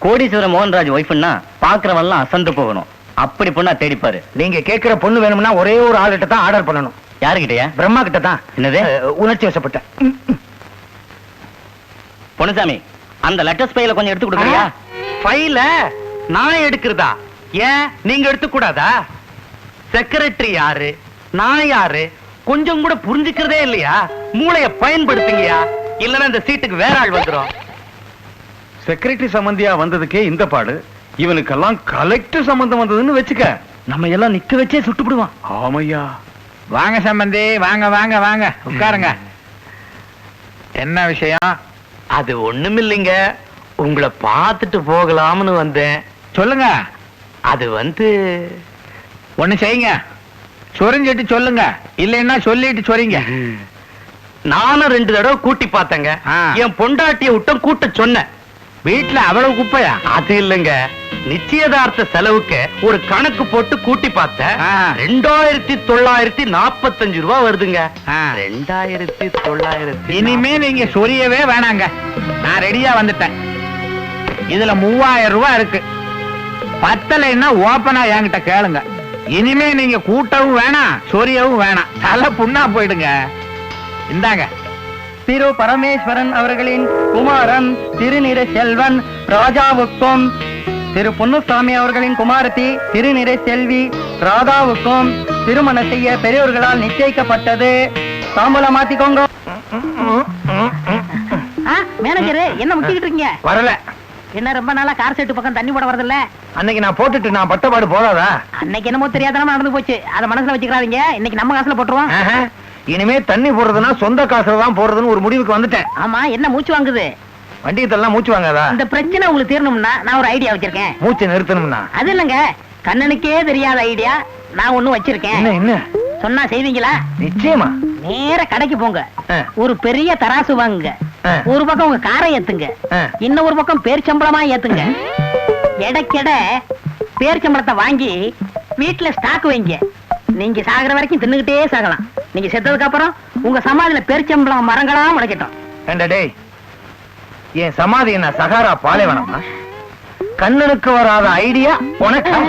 கோடீஸ்வர மோகன்ராஜ் ஒய்ஃப்னா பாக்குறவெல்லாம் அசந்து போகணும். அப்படி பொண்ணா தேடிப்பாரு. நீங்க கேட்கிற பொண்ணு வேணும்னா ஒரே ஒரு ஆள்கிட்ட தான் ஆர்டர் பண்ணணும். யாருகிட்டயா? பிரம்மா கிட்ட தான். என்னது? உணர்ச்சி வசப்பட்ட பொன்னுசாமி, அந்த லெட்டர்ஸ் பையில கொஞ்சம் எடுத்து கொடுக்குறியா? ஃபைல நான் எடுக்கிறதா? ஏன் நீங்க எடுத்துக்கூடாதா? செக்ரட்டரி யாரு, நான் யாரு கொஞ்சம் கூட புரிஞ்சுக்கிறதே இல்லையா? மூளைய பயன்படுத்துங்கயா, இல்லன்னா இந்த சீட்டுக்கு வேற ஆள் வந்துரும். செக்ரட்டரி சம்பந்தியா வந்ததுக்கே இந்த பாடு, இவனுக்கெல்லாம் கலெக்டர் சம்பந்தம் வந்ததுன்னு வச்சுக்க, நம்ம எல்லாம் நிக்க வச்சே சுட்டுப்பிடுவான். ஆமையா. வாங்க சம்பந்தி, வாங்க வாங்க வாங்க, உட்காருங்க. என்ன விஷயம்? அது ஒண்ணுமில்லைங்க, உங்களை பார்த்துட்டு போகலாம்னு வந்தேன். சொல்லுங்க. அது ஒண்ணு செய்யுங்க, சொரிஞ்சிட்டு சொல்லுங்க, இல்லைன்னா சொல்லிட்டு சொறீங்க. நானும் 2 தடவை கூட்டி பார்த்தேங்க. என் பொண்டாட்டிய விட்டும் கூட்ட சொன்னேன். வீட்டுல அவ்வளவு குப்பையா? அது இல்லைங்க, நிச்சயதார்த்த செலவுக்கு ஒரு கணக்கு போட்டு கூட்டி பார்த்தேன். 2945 ரூபாய் வருதுங்க. 2900. இனிமே நீங்க சொரியவே வேணாங்க, நான் ரெடியா வந்துட்டேன். இதுல 3000 ரூபாய் இருக்கு. பத்தலைன்னா ஓப்பனா என்கிட்ட கேளுங்க. இனிமே நீங்க கூட்டவும் வேணாம், சொரியவும் வேணாம், தலை புண்ணா போயிடுங்க. இந்தாங்க. திரு பரமேஸ்வரன் அவர்களின் குமாரன் திருநிறை செல்வன் ராஜாவுக்கும், திரு பொன்னுசாமி அவர்களின் குமாரத்தி திருநிறை செல்வி ராதாவுக்கும் திருமணம் செய்ய பெரியவர்களால் நிச்சயிக்கப்பட்டது. தாம்பூலம் மாத்திக்கோங்க. மேனேஜர் என்ன முக்கிட்டு இருக்கீங்க? வரல. என்ன ரொம்ப நாளா கார் செட்டு பக்கம் தண்ணி போட வரதில்ல? அன்னைக்கு நான் போட்டுட்டு நான் பட்டபாடு போதாதா? அன்னைக்கு என்னமோ தெரியாதனமா நடந்து போச்சு, அதை மனசுல வச்சுக்கிறாதீங்க. இன்னைக்கு நம்ம காசுல போட்டுருவோம். இனிமே தண்ணி போடுறதுன்னா சொந்த காசுல தான் போடுறதுன்னு ஒரு முடிவுக்கு வந்துட்டேன். ஆமா, என்ன மூச்சு வாங்குது? வண்டியத்தெல்லாம் மூச்சு வாங்காதா? இந்த பிரச்சனை உங்களுக்கு தீரணும்னா நான் ஒரு ஐடியா வச்சிருக்கேன். மூச்சு நிறுத்தணும்னா? அது இல்லங்க, கண்ணனுக்கே தெரியாத ஐடியா நான் ஒண்ணும் வச்சிருக்கேன். என்ன என்ன சொன்னா செய்வீங்களா? நிச்சயமா. நேர கடைக்கு போங்க, ஆ. ஒரு பெரிய தராசு வாங்குங்க. ஆ. ஒரு பக்கம் உங்க காரை ஏத்துங்க, ஆ. இன்னொரு பக்கம் பேர்ச்சம்பளமா ஏத்துங்க. எடைக்கெட பேர்ச்சம்பளத்தை வாங்கி வீட்டுல ஸ்டாக் வைங்க. நீங்க சாகுற வரைக்கும் தின்னுகிட்டே சாகலாம். நீங்க செத்ததுக்கு அப்புறம் உங்க சமாதியில பேர்ச்சம்பளம் மரங்களா முளைக்கட்டும். ஏண்டா டேய், என் சமாதி என்ன சகாரா பாலைவனமா? கண்ணனுக்கு வராத ஐடியா உனக்கு?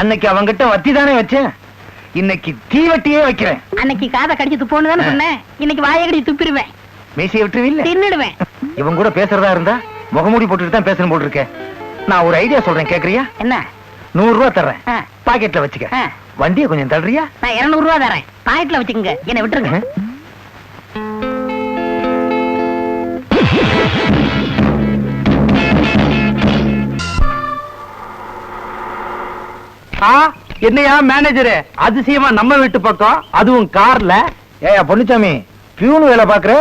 அன்னைக்கு அவங்கிட்ட வத்தி தானே வச்சேன், இன்னைக்கு தீவட்டியே வைக்கிறேன். அன்னைக்கு காதை கடிச்சு துப்போன்னு தானே சொன்னேன், இன்னைக்கு வாயை கடிச்சு துப்பிடுவேன், மீசியை விட்டுருவில்ல? தின்னுடுவேன். இவன் கூட பேசுறதா இருந்தா முகமூடி போட்டுட்டு தான் பேசணும் போட்டு இருக்கேன். நான் ஒரு ஐடியா சொல்றேன், கேக்குறியா? என்ன? 100 ரூபாய் தர்றேன், ஆ. பாக்கெட்ல வச்சுக்க. ஆ. வண்டியை கொஞ்சம் தள்ளுறியா? நான் 200 ரூபா தரேன், பாக்கெட்ல வச்சுக்கோங்க, என்ன விட்டுருங்க. என்னையா மேனேஜரு, அதிசயமா நம்ம வீட்டு பக்கம், அதுவும் கார்ல. ஏயா பொன்னுச்சாமி, பியூன் வேலை பாக்குற,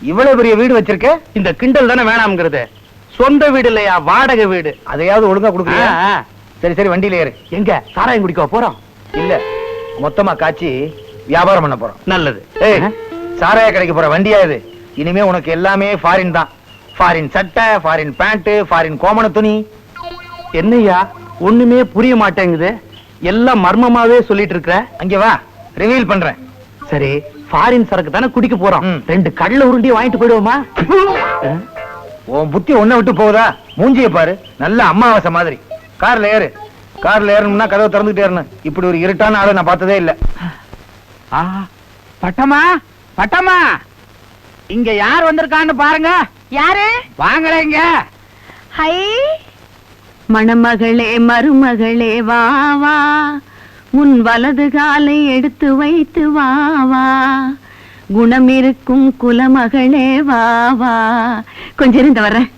இவ்வளவு பெரிய வீடு வச்சிருக்க? இந்த கிண்டல் தானே வேணாம்ங்கிறது. சொந்த வீடு இல்லையா, வாடகை வீடு. அதையாவது ஒழுங்கா கொடுக்குறியா? ஆ, ஆ. சரி சரி, வண்டியில ஏறு. எங்க சாராயம் குடிக்க போறோம்? இல்ல, மொத்தமா காய்ச்சி வியாபாரம் பண்ண போறோம். நல்லது. ஏய், சாராய கடைக்கு போற வண்டியா இது? இனிமே உனக்கு எல்லாமே ஃபாரின் தான். ஃபாரின் சட்டை, ஃபாரின் பேண்ட், ஃபாரின் கோமண துணி. என்னையா ஒண்ணுமே புரிய மாட்டேங்குது, எல்லாம் மர்மமாவே சொல்லிட்டு இருக்க. அங்க வா, ரிவீல் பண்றேன். சரி, ஃபாரின் சரக்கு தானே குடிக்க போறோம், ம். 2 கடல உருண்டி வாங்கிட்டு போயிடுவோமா? உன் புத்தி ஒன்ன விட்டு போகுதா? மூஞ்சிய பாரு, நல்ல அம்மாவாசை மாதிரி. கார்ல ஏறு. கார்ல ஏறணும்னா கதவை திறந்துட்டே ஏறணும். இப்படி ஒரு இருட்டான ஆளை நான் பார்த்ததே இல்ல. பட்டமா, பட்டமா, இங்க யார் வந்திருக்கான்னு பாருங்க. யாரு? வாங்கலைங்க. ஹை, மணமகளே மருமகளே வா வா, உன் வலது காலை எடுத்து வைத்து வா வா, குணம் இருக்கும் குலமகளே வா வா. கொஞ்சம் இருந்த வர்றேன்.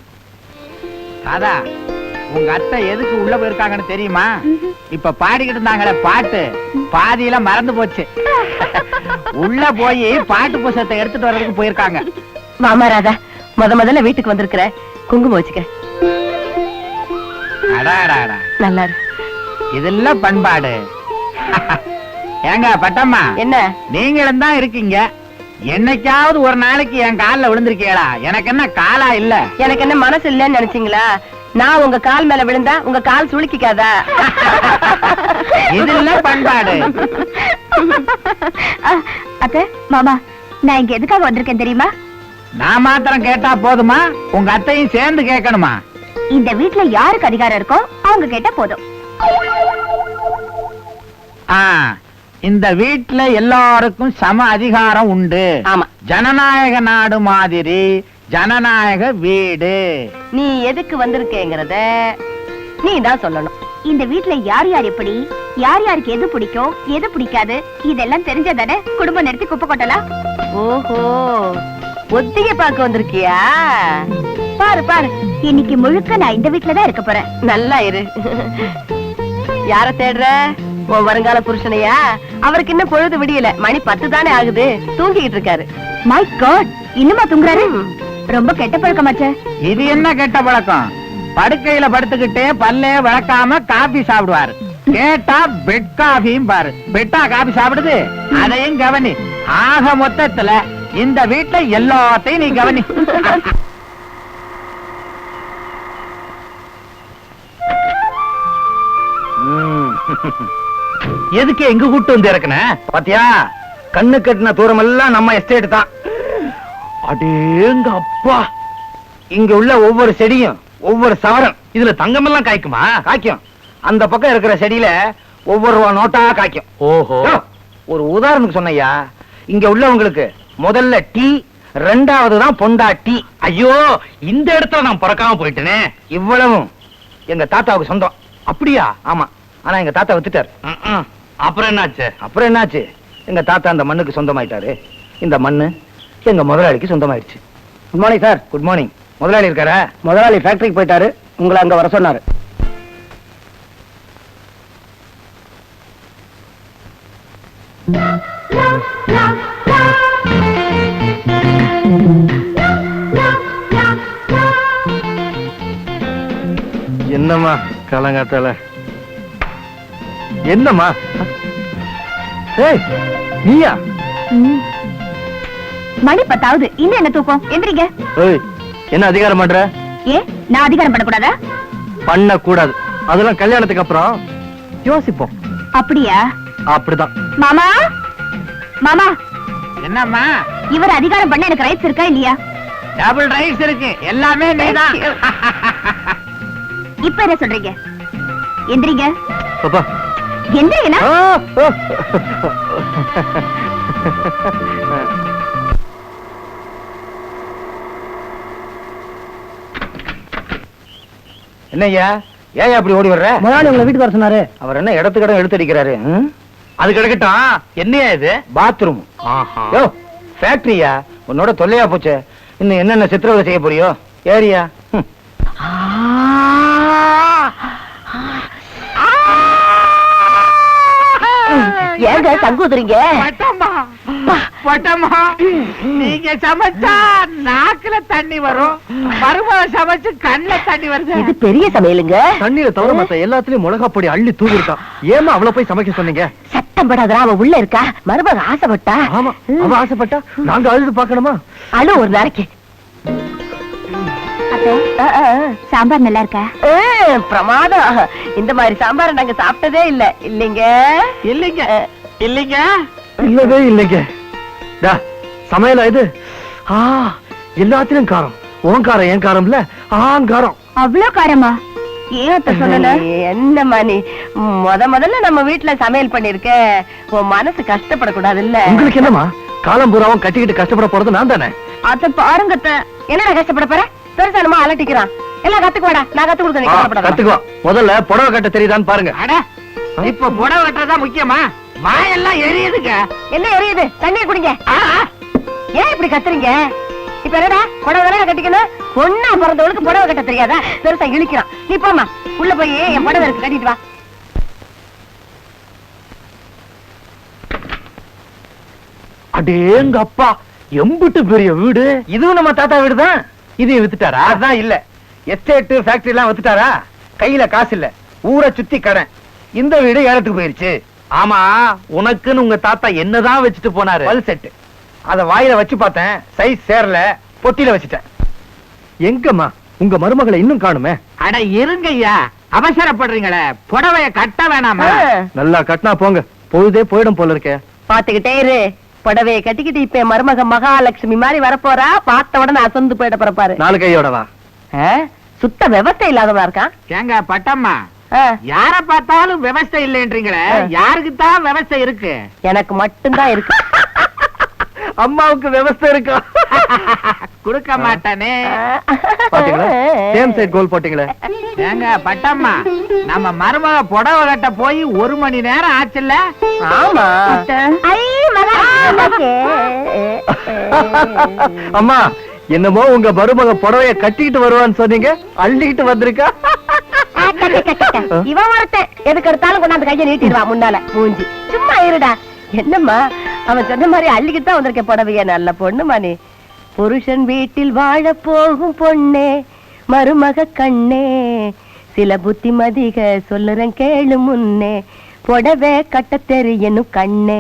ராதா, உங்க அத்தை எதுக்கு உள்ள போயிருக்காங்கன்னு தெரியுமா? இப்ப பாடிக்கிட்டு இருந்தாங்களே பாட்டு, பாதியில மறந்து போச்சு. உள்ள போய் பாட்டு புஸ்தகத்தை எடுத்துட்டு வர்றதுக்கு போயிருக்காங்க. மாமா ராதா, முதல்ல வீட்டுக்கு வந்திருக்கிற, குங்குமம் வச்சுக்க. அடாடாடா, நல்லா இருக்கு. இதெல்லாம் பண்பாடு. ஏங்க பட்டம்மா, என்ன நீங்களும் தான் இருக்கீங்க, என்னைக்காவது ஒரு நாளைக்கு என் கால்ல விழுந்திருக்கீங்களா? எனக்கு என்ன காலா இல்ல? எனக்கு என்ன மனசு இல்லன்னு நினைச்சீங்களா? நான் உங்க கால் மேல விழுந்தா உங்க கால் சுளுக்கிக்காதா? இதெல்லாம் பண்பாடு. அத்தை, மாமா, நான் இங்க எதுக்காக வந்திருக்கேன் தெரியுமா? நான் மாத்திரம் கேட்டா போதுமா? உங்க அத்தையும் சேர்ந்து கேட்கணுமா? இந்த வீட்ல யாருக்கு அதிகாரம் இருக்கோ அவங்க கேட்டா போதும். இந்த வீட்ல எல்லாருக்கும் சம அதிகாரம் உண்டு. ஆமா. ஜனநாயக நாடு மாதிரி ஜனநாயக வீடு. நீ எதுக்கு வந்திருக்கேங்கறத நீ தான் சொல்லணும். இந்த வீட்ல யார் யார் எப்படி, யார் யாருக்கு எது பிடிக்கும் எது பிடிக்காது, இதெல்லாம் தெரிஞ்சதானே குடும்பம் நடத்தி குப்பை கொட்டலாம். ஓஹோ, ஒத்திகை பார்க்க வந்திருக்கியா? பாரு பாரு, இன்னைக்கு முழுக்க நான் இந்த வீட்ல தான் இருக்க போறேன். நல்லா இரு. யார தேடுற? உன் வருங்கால புருஷனையா? அவருக்கு இன்னும் பொழுது விடியல, மணி 10 தானே ஆகுது, தூங்கிட்டு இருக்காரு. மை காட், இன்னுமா தூங்குறாரு? ரொம்ப கெட்ட பழக்கமாச்சே. இது என்ன கெட்ட பழக்கம்? படுக்கையில படுத்துக்கிட்டே பல்லே விளக்காம காபி சாப்பிடுவாரு. கேட்டா பெட் காபியும் பாரு. பெட்டா காபி சாப்பிடுது? அதையும் கவனி. ஆக மொத்தத்துல இந்த வீட்டுல எல்லாத்தையும் நீ கவனி. எதுக்கு எங்க கூட்டு வந்து இறக்குன? பாத்தியா, கண்ணு கட்டின தூரம் எல்லாம் நம்ம எஸ்டேட் தான். அடேங்க அப்பா, இங்க உள்ள ஒவ்வொரு செடியும் ஒவ்வொரு சவரம். இதுல தங்கம் எல்லாம் காய்க்குமா? காய்க்கும். அந்த பக்கம் இருக்கிற செடியில ஒவ்வொரு ரூபா நோட்டா காய்க்கும். ஓஹோ. ஒரு உதாரணத்துக்கு சொன்னையா, இங்க உள்ளவங்களுக்கு முதல்ல டீ, ரெண்டாவது தான் பொண்டாட்டி. ஐயோ, இந்த இடத்துல நான் பிறக்காம போயிட்டேனே. இவ்வளவும் எங்க தாத்தாவுக்கு சொந்தம். அப்படியா? ஆமா, ஆனா எங்க தாத்தா வித்துட்டாரு. அப்புறம் என்னாச்சு? அப்புறம் என்னாச்சு? எங்க தாத்தா அந்த மண்ணுக்கு சொந்தமாயிட்டாரு. இந்த மண்ணு எங்க முதலாளிக்கு சொந்தமாயிடுச்சு. Good morning sir. Good morning. முதலாளி இருக்காரா? முதலாளி ஃபேக்டரிக்கு போயிட்டாரு, உங்களை அங்க வர சொன்னாரு. என்னம்மா காலங்காத்தால? என்னம்மா? ஏய், நீயா? மணி 10 ஆகுது, இன்னும் என்ன தூக்கம்? எந்திரிங்க. ஏய், என்ன அதிகாரம் பண்ற? ஏ, நான் அதிகாரம் பண்ணக்கூடாதா? பண்ண கூடாது. அதெல்லாம் கல்யாணத்துக்கு அப்புறம் யோசிப்போம். அப்படியா? அப்படிதான். மாமா, மாமா, என்னம்மா? இவர் அதிகாரம் பண்ண எனக்கு ரைட்ஸ் இருக்கா இல்லையா? டபுள் ரைட்ஸ் இருக்கு, எல்லாமே நீதான். இப்ப என்ன சொல்றீங்க? எந்திரிங்க. பாப்பா. எந்திரிங்கண்ணா. என்னய்யா, ஏன் அப்படி ஓடி வர்ற? முதலாளி உங்களை வீட்டுக்கு வர சொன்னாரு. அவர் என்ன இடத்துக்கடம் எடுத்து அடிக்கிறாரு? அது கிடக்கட்டும். என்னையா இது? பாத்ரூம். ஆஹா. யோ, ஃபேக்டரியா? உன்னோட தொல்லையா போச்சு. இன்னும் என்னென்ன சித்திரவதை செய்ய போறியோ? ஏரியா? ஏங்க தங்குதுறீங்க? பட்டம்மா, நீங்க சமைச்சா நாக்குல தண்ணி வரும், மருமக சமைச்சு கண்ணுல தண்ணி வருது. இது பெரிய சமையலுங்க. தண்ணீரை தவிர மத்த எல்லாத்துலயும் மிளகா பொடி அள்ளி தூவி இருக்கான். ஏமா அவளை போய் சமைக்க சொன்னீங்க? சத்தம் படாதா, அவ உள்ள இருக்கா. மருமக ஆசைப்பட்டா. ஆமா, அவ ஆசைப்பட்டா நாங்க அழுது பார்க்கணுமா? அழு ஒரு நாளைக்கு. சாம்பார் நல்லா இருக்கா? பிரமாதம். இந்த மாதிரி சாம்பார் நாங்க சாப்பிட்டதே இல்ல. இல்லைங்க? இல்லைங்க, இல்லைங்க, இல்லவே இல்லைங்க. சமையலா இது? எல்லாத்திலும் காரம். உன் காரம் என் காரம் இல்ல, ஆங்காரம். அவ்வளவு காரமா? ஏன் அத்தை சொல்லல? என்னம்மா நீ முதல்ல நம்ம வீட்டுல சமையல் பண்ணிருக்க, உன் மனசு கஷ்டப்படக்கூடாது இல்ல? உங்களுக்கு என்னமா? காலம் பூராவும் கட்டிக்கிட்டு கஷ்டப்பட போறது நான் தானே. அத பாருங்க. என்ன கஷ்டப்பட போற? பெருசானமா அலட்டிக்கிறான். எல்லாம் கத்துக்குவாடா, நான் கத்து கொடுத்தேன். கத்துக்குவா. முதல்ல புடவை கட்ட தெரியுதான்னு பாருங்க. அட, இப்ப புடவை கட்டுறதா முக்கியமா? வாயெல்லாம் எரியுதுங்க. என்ன எரியுது? தண்ணியை குடிங்க. ஏன் இப்படி கத்துறீங்க? இப்ப என்னடா புடவை தானே கட்டிக்கணும்? பொண்ணா பிறந்தவளுக்கு புடவை கட்ட தெரியாதா? பெருசா இழுக்கிறான். நீ போமா. உள்ள போய் என் புடவை இருக்கு கட்டிட்டு வா. அடேங்க அப்பா, எம்பிட்டு பெரிய வீடு. இதுவும் நம்ம தாத்தா வீடு தான். இதையும் வித்துட்டாரா? அதான் இல்ல, எஸ்டேட் ஃபேக்டரி எல்லாம் வித்துட்டாரா? கையில காசு இல்ல, ஊரை சுத்தி கடன். இந்த வீடு ஏலத்துக்கு போயிருச்சு. ஆமா, உனக்குன்னு உங்க தாத்தா என்னதான் வச்சுட்டு போனாரு? பல் செட்டு. அத வாயில வச்சு பார்த்தேன், சைஸ் சேரல, பொட்டியில வச்சுட்டேன். எங்கம்மா உங்க மருமகளை இன்னும் காணுமே? அட இருங்கய்யா, அவசரப்படுறீங்களே, புடவைய கட்ட வேணாமா? நல்லா கட்டினா போங்க, பொழுதே போயிடும் போல இருக்கே. பாத்துக்கிட்டே இரு, புடவையை கட்டிக்கிட்டு இப்ப என் மருமக மகாலட்சுமி மாதிரி வரப்போறா. பார்த்த உடனே அசந்து போயிட பிறப்பாரு. நாலு கையோட வா. சுத்த விவசாய இல்லாதவனா இருக்கான். ஏங்க பட்டம்மா, யார பார்த்தாலும் விவசாய இல்லைன்றீங்களே, யாருக்கு தான் விவசாய இருக்கு? எனக்கு மட்டும்தான் இருக்கு. அம்மாவுக்கு விவசாயம் இருக்கா? கொடுக்க மாட்டானே. பாத்தீங்களா, சேம் சைடு கோல் போட்டீங்களே. ஏங்க பட்டம்மா, நம்ம மருமக புடவை கட்ட போய் 1 மணி நேரம் ஆச்சுல்ல? ஆமா. அம்மா, என்னமோ உங்க மருமக புடவைய கட்டிக்கிட்டு வருவான்னு சொன்னீங்க, அள்ளிக்கிட்டு வந்திருக்கா. இவன் ஒருத்தன் எதுக்கு எடுத்தாலும் கொண்டாந்து கையை நீட்டிடுவா முன்னால. மூஞ்சி சும்மா இருடா. என்னம்மா, அவன் சொன்ன மாதிரி அள்ளிக்கிட்டு தான் வந்திருக்க புடவைய. நல்ல பொண்ணுமா நீ. புருஷன் வீட்டில் வாழ போகும் பொண்ணே, மருமக கண்ணே, சில புத்திமதிக சொல்லுறேன் கேளு முன்னே, புடவை கட்ட தெரியணும் கண்ணே.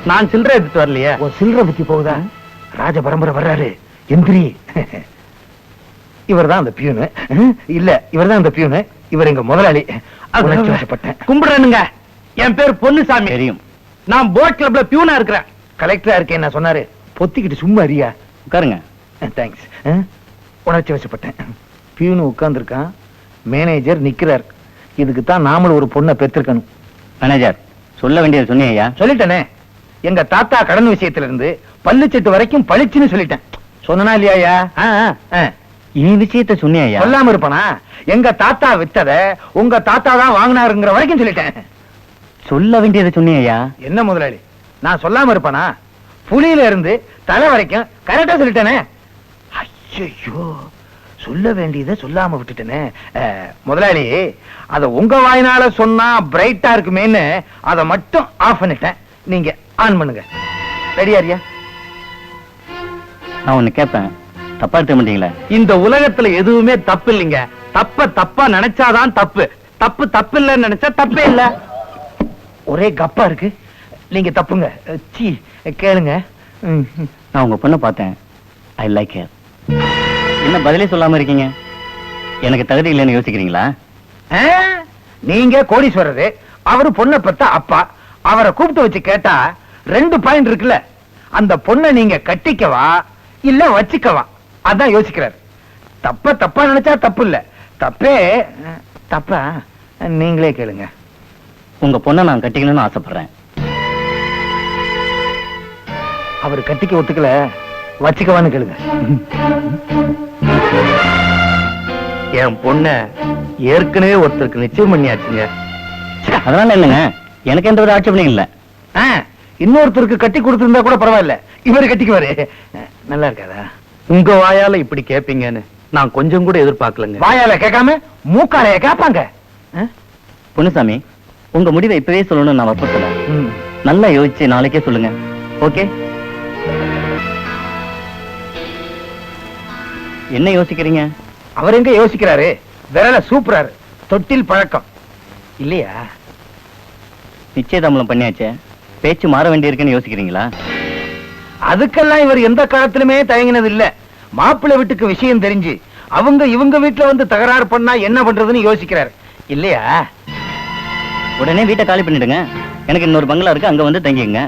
நான் சில்லறை எடுத்துட்டு வரலையே. சில்லற புத்தி போகுதா? ராஜ பரம்பரை வர்றாரு, எந்திரி. இவர் தான் அந்த பியூனு. இல்ல, இவர் தான் அந்த பியூனு. இவர் எங்க முதலாளி. கும்பிடுறேனுங்க. என் பேர் பொன்னுசாமி. தெரியும். நான் போட் கிளப்ல பியூனா இருக்கிறேன். கலெக்டரா இருக்கேன் நான் சொன்னாரு. பொத்திக்கிட்டு சும்மா அறியா. உட்காருங்க. தேங்க்ஸ். உணர்ச்சி வசப்பட்டேன். பியூனு உட்கார்ந்து இருக்கான், மேனேஜர் நிக்கிறார். இதுக்கு தான் நாமளும் ஒரு பொண்ணை பெற்றிருக்கணும். மேனேஜர், சொல்ல வேண்டியது சொன்னீங்க. சொல்லிட்டேனே, எங்க தாத்தா கடன் விஷயத்துல இருந்து பல்லுச்செட்டு வரைக்கும் பளிச்சுன்னு சொல்லிட்டேன். சொன்னா இல்லையா? நீ விஷயத்த சொன்னீங்க. சொல்லாம இருப்பானா? எங்க தாத்தா வித்தத உங்க தாத்தா தான் வாங்கினாருங்கிற வரைக்கும் சொல்லிட்டேன். சொல்ல வேண்டியது சொன்னீங்க. என்ன முதலாளி, நான் சொல்லாம இருப்பானா? புலியில இருந்து தலை வரைக்கும் கரெக்டா சொல்லிட்டேனே. ஐயோ, சொல்ல வேண்டியதை சொல்லாம விட்டுட்டேனே. முதலாளி, அத உங்க வாயினால சொன்னா பிரைட்டா இருக்குமேன்னு அதை மட்டும் ஆஃப் பண்ணிட்டேன். நீங்க ஆன் பண்ணுங்க. ரெடியாரியா? நான் ஒண்ணு கேட்பேன், தப்பா எடுத்துக்க மாட்டீங்களா? இந்த உலகத்துல எதுவுமே தப்பு இல்லைங்க. தப்பா நினைச்சாதான் தப்பு. தப்பு இல்லைன்னு நினைச்சா தப்பே இல்ல. ஒரே கப்பா இருக்கு. நீங்க தப்புங்க. சீ, கேளுங்க. நான் உங்க பொண்ணை பார்த்தேன். I like her. என்ன பதிலே சொல்லாம இருக்கீங்க? எனக்கு தகுதி இல்லைன்னு யோசிக்கிறீங்களா? நீங்க கோடீஸ்வரரு, அவரு பொண்ணை பெத்த அப்பா. அவரை கூப்பிட்டு வச்சு கேட்டா 2 பாயிண்ட் இருக்குல்ல. அந்த பொண்ணை நீங்க கட்டிக்கவா இல்ல வச்சுக்கவா, அதான் யோசிக்கிறார். தப்பா நினைச்சா தப்பு இல்ல. தப்பா நீங்களே கேளுங்க. உங்க பொண்ணை நான் கட்டிக்கணும்னு ஆசைப்படுறேன். அவர் கட்டிக்க ஒத்துக்கல, வச்சுக்கவான்னு கேளுங்க. என் பொண்ண ஏற்கனவே ஒருத்தருக்கு நிச்சயம் பண்ணியாச்சுங்க. அதனால என்னங்க, எனக்கு எந்த ஒரு ஆட்சேபனையும் இல்ல. இன்னொருத்தருக்கு கட்டி கொடுத்திருந்தா கூட பரவாயில்ல, இவரு கட்டிக்குவாரு. நல்லா இருக்காதா? உங்க வாயால இப்படி கேப்பீங்கன்னு நான் கொஞ்சம் கூட எதிர்பார்க்கலங்க. வாயால கேட்காம மூக்காலைய கேட்பாங்க. பொன்னுசாமி, உங்க முடிவை இப்பவே சொல்லணும்னு நான் வற்புறுத்தல. நல்லா யோசிச்சு நாளைக்கே சொல்லுங்க. ஓகே? என்ன யோசிக்கிறீங்க? அவர் எங்க யோசிக்கிறாரு? விரல சூப்பராரு. தொட்டில் பழக்கம் இல்லையா? நிச்சயதாமலம் பண்ணியாச்சே, பேச்சு மாற வேண்டியிருக்குன்னு யோசிக்கிறீங்களா? அதுக்கெல்லாம் இவர் எந்த காலத்திலுமே தயங்கினது இல்ல. மாப்பிள்ளை வீட்டுக்கு விஷயம் தெரிஞ்சு இவங்க வீட்டுல வந்து தகராறு பண்ணா என்ன பண்றதுன்னு யோசிக்கிறார் இல்லையா? உடனே வீட்டை காலி பண்ணிடுங்க. எனக்கு இன்னொரு பங்களா இருக்கு, அங்க வந்து தங்கிங்க.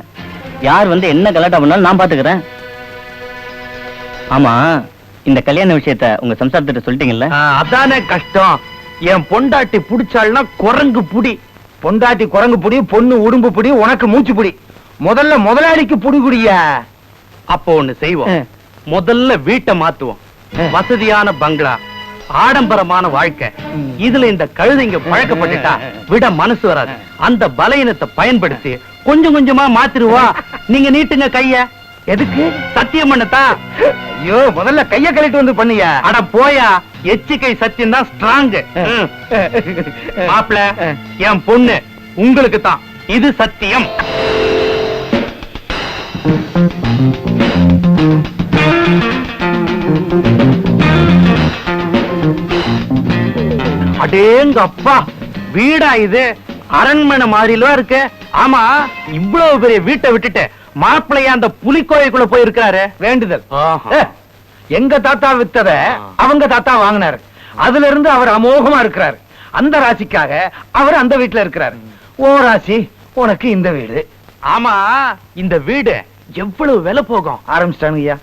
யார் வந்து என்ன கலாட்டா பண்ணாலும் நான் பாத்துக்கிறேன். ஆமா, இந்த கல்யாண விஷயத்த உங்க சம்சாரத்திட்ட சொல்லிட்டீங்கல்ல? அதானே கஷ்டம். என் பொண்டாட்டி புடிச்சாள்னா குரங்கு புடி. பொண்டாட்டி குரங்கு புடி, பொண்ணு உடும்பு புடி, உனக்கு மூச்சு புடி. முதல்ல முதலாளிக்கு புடி குடியா. அப்போ ஒண்ணு செய்வோம். முதல்ல வீட்டை மாத்துவோம். வசதியான பங்களா, ஆடம்பரமான வாழ்க்கை. இதுல இந்த கழுதைங்க பழக்கப்பட்டுட்டா விட மனசு வராது. அந்த பலவீனத்தை பயன்படுத்தி கொஞ்சம் கொஞ்சமா மாத்திருவா. நீங்க நீட்டுங்க கைய. எதுக்கு? சத்தியம் பண்ணத்தா. ஐயோ முதல்ல கைய கழிட்டு வந்து பண்ணியா. அட போயா, எச்சிக்கை சத்தியம் தான் ஸ்ட்ராங். மாப்பிள, என் பொண்ணு உங்களுக்கு தான், இது சத்தியம். அடேங்க அப்பா, வீடா இது? அரண்மனை மாதிரிலாம் இருக்கு. ஆமா, இவ்வளவு பெரிய வீட்டை விட்டுட்டு மாப்பிள்ளைய அந்த புலிக்கோயிலுக்குள்ள போயிருக்காரு. வேண்டுதல். எங்க தாத்தா வித்தத அவங்க தாத்தா வாங்கினாரு. அதுல இருந்து அவர் அமோகமா இருக்கிறாரு. அந்த ராசிக்காக அவர் அந்த வீட்டுல இருக்கிறாரு. ஓ ராசி உனக்கு இந்த வீடு. ஆமா, இந்த வீடு எவ்வளவு விலை போகும்? ஆரம்பிச்சிட்டாங்க ஐயா.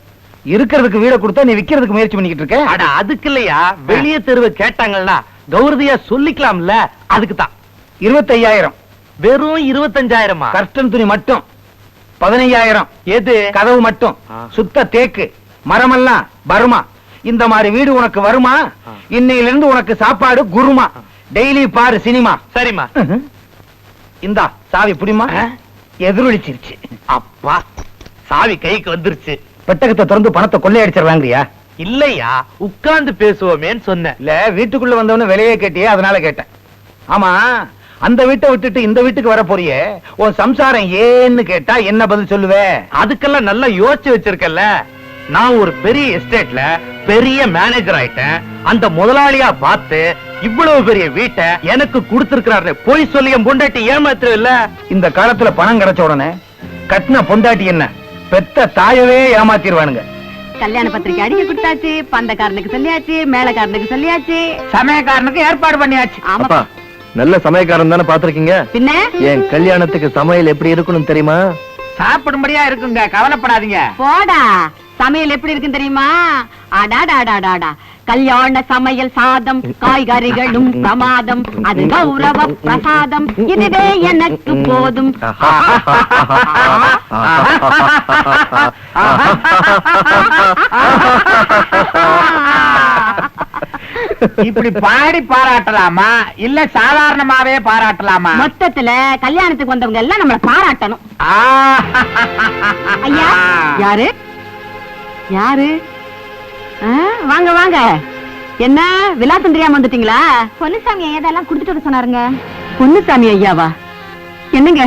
இருக்கிறதுக்கு வீட கொடுத்தா நீ விக்கிறதுக்கு முயற்சி பண்ணிக்கிட்டு இருக்க. அட அதுக்கு இல்லையா, வெளியே தெருவு கேட்டாங்கன்னா கௌரதியா சொல்லிக்கலாம்ல, அதுக்கு தான். 25,000. வெறும் 25,000? கர்டன் துணி மட்டும் 15,000. எது? கதவு மட்டும். சுத்த தேக்கு, மரமெல்லாம் பர்மா. இந்த மாதிரி வீடு உனக்கு வருமா? இன்னையில இருந்து உனக்கு சாப்பாடு குருமா. டெய்லி பாரு சினிமா. சரிம்மா. இந்தா சாவி புடிமா. எதிரொலிச்சிருச்சு. அப்பா, சாவி கைக்கு வந்துருச்சு. பெட்டகத்தை திறந்து பணத்தை கொள்ளையடிச்சிடலாங்கிறியா? இல்லையா, உட்கார்ந்து பேசுவோமேன்னு சொன்னேன். இல்ல, வீட்டுக்குள்ள வந்தவன விலையே கேட்டியே, அதனால கேட்டேன். ஆமா, அந்த வீட்டை விட்டுட்டு இந்த வீட்டுக்கு வர போறியே, உன் சம்சாரம் ஏன்னு கேட்டா என்ன பதில் சொல்லுவே? அதுக்கெல்லாம் நல்லா யோசிச்சு வச்சிருக்கல. நான் ஒரு பெரிய எஸ்டேட்ல பெரிய மேனேஜர் ஆயிட்டேன். அந்த முதலாளியா பார்த்து இவ்வளவு பெரிய வீட்டை எனக்கு கொடுத்திருக்கிறாரு. போய் சொல்லி என் பொண்டாட்டி ஏமாத்துற இல்ல. இந்த காலத்துல பணம் கிடைச்ச உடனே கட்டின பொண்டாட்டி என்ன பெத்த தாயவே ஏமாத்திடுவானுங்க. கல்யாண பத்திரிக்கை அடிக்க கொடுத்தாச்சு, பந்தக்காரனுக்கு சொல்லியாச்சு, மேலக்காரனுக்கு சொல்லியாச்சு, சமயக்காரனுக்கு ஏற்பாடு பண்ணியாச்சு. ஆமா. நல்ல சமயக்காரன் தானே பாத்திருக்கீங்க. பின்ன என் கல்யாணத்துக்கு சமையல் எப்படி இருக்கணும் தெரியுமா? சாப்பிடும்படியா இருக்குங்க, கவலைப்படாதீங்க. போடா, சமையல் எப்படி இருக்குன்னு தெரியுமா? அடாடாடாடாடா, கல்யாண சமையல் சாதம், காய்கறிகளும் பிரமாதம், அது கௌரவ பிரசாதம், இதுவே எனக்கு போதும். இப்படி பாடி பாராட்டலாமா இல்ல சாதாரணமாவே பாராட்டலாமா? மொத்தத்துல கல்யாணத்துக்கு வந்தவங்க எல்லாம் நம்மள பாராட்டணும். ஐயா, யாரு யாரு? வாங்க வாங்க. என்ன விலாசம் தெரியாம வந்துட்டீங்களா? பொன்னுசாமி ஐயா இதெல்லாம் குடுத்துட்டு வர சொன்னாருங்க. பொன்னுசாமி ஐயாவா? என்னங்க,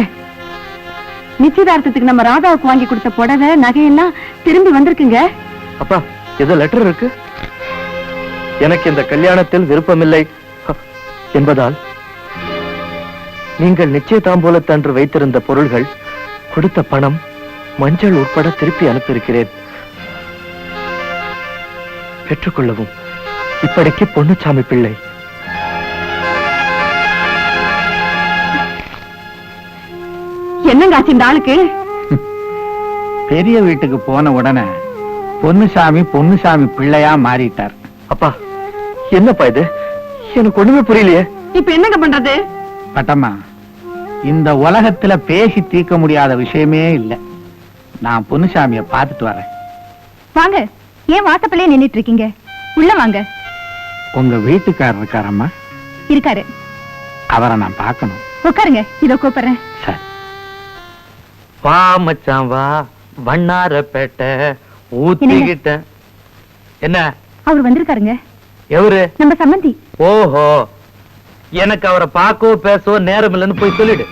நிச்சயதார்த்தத்துக்கு நம்ம ராதாவுக்கு வாங்கி கொடுத்த புடவை நகையெல்லாம் திரும்பி வந்திருக்குங்க. அப்பா, ஏதோ லெட்டர் இருக்கு. எனக்கு இந்த கல்யாணத்தில் விருப்பமில்லை என்பதால் நீங்கள் நிச்சயதாம்பூலத்தன்று வைத்திருந்த பொருள்கள், கொடுத்த பணம், மஞ்சள் உட்பட திருப்பி அனுப்பியிருக்கிறேன். பெற்றுக்கொள்ளவும். இப்படிக்கு பொன்னுச்சாமி பிள்ளை. என்னங்க ஆச்சு இந்த ஆளுக்கு? பெரிய வீட்டுக்கு போன உடனே பொன்னுசாமி பிள்ளையா மாறிட்டார். அப்பா, என்னப்பா இது? எனக்கு ஒண்ணுமே புரியலையே. இப்ப என்னங்க பண்றது? பட்டம்மா, இந்த உலகத்துல பேசி தீர்க்க முடியாத விஷயமே இல்ல. நான் பொன்னுசாமிய பாத்துட்டு வரேன். வாங்க. ஏன் வாசப்பள்ளையே நின்னுட்டு இருக்கீங்க? உள்ள வாங்க. உங்க வீட்டுக்காரர் இருக்காரம்மா? இருக்காரு. அவரை நான் பார்க்கணும். உட்காருங்க, இதோ கூப்பிடுறேன். சரி. வா மச்சான் வா, வண்ணாரப்பேட்டை ஊத்திக்கிட்ட. என்ன? அவர் வந்திருக்காருங்க. எவரு? நம்ம சம்பந்தி. ஓஹோ, எனக்கு அவரை பார்க்கவோ பேசவோ நேரம் இல்லைன்னு போய் சொல்லிடு.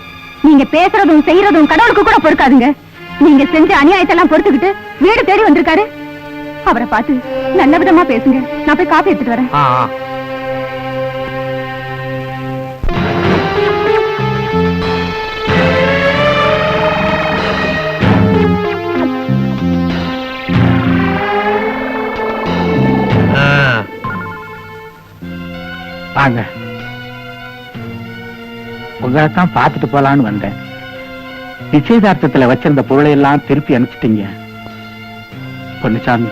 நீங்க பேசுறதும் செய்யறதும் கடவுளுக்கு கூட பொறுக்காதுங்க. நீங்க செஞ்ச அநியாயத்தெல்லாம் பொறுத்துக்கிட்டு வீடு தேடி வந்திருக்காரு. அவரை பார்த்து நல்ல விதமா பேசுங்க. நான் போய் காப்பி எடுத்துட்டு வரேன். வாங்க. உங்களைத்தான் பார்த்துட்டு போலான்னு வந்தேன். நிச்சயதார்த்தத்துல வச்சிருந்த பொருளை எல்லாம் திருப்பி அனுப்பிச்சிட்டீங்க. பொன்னுசாமி,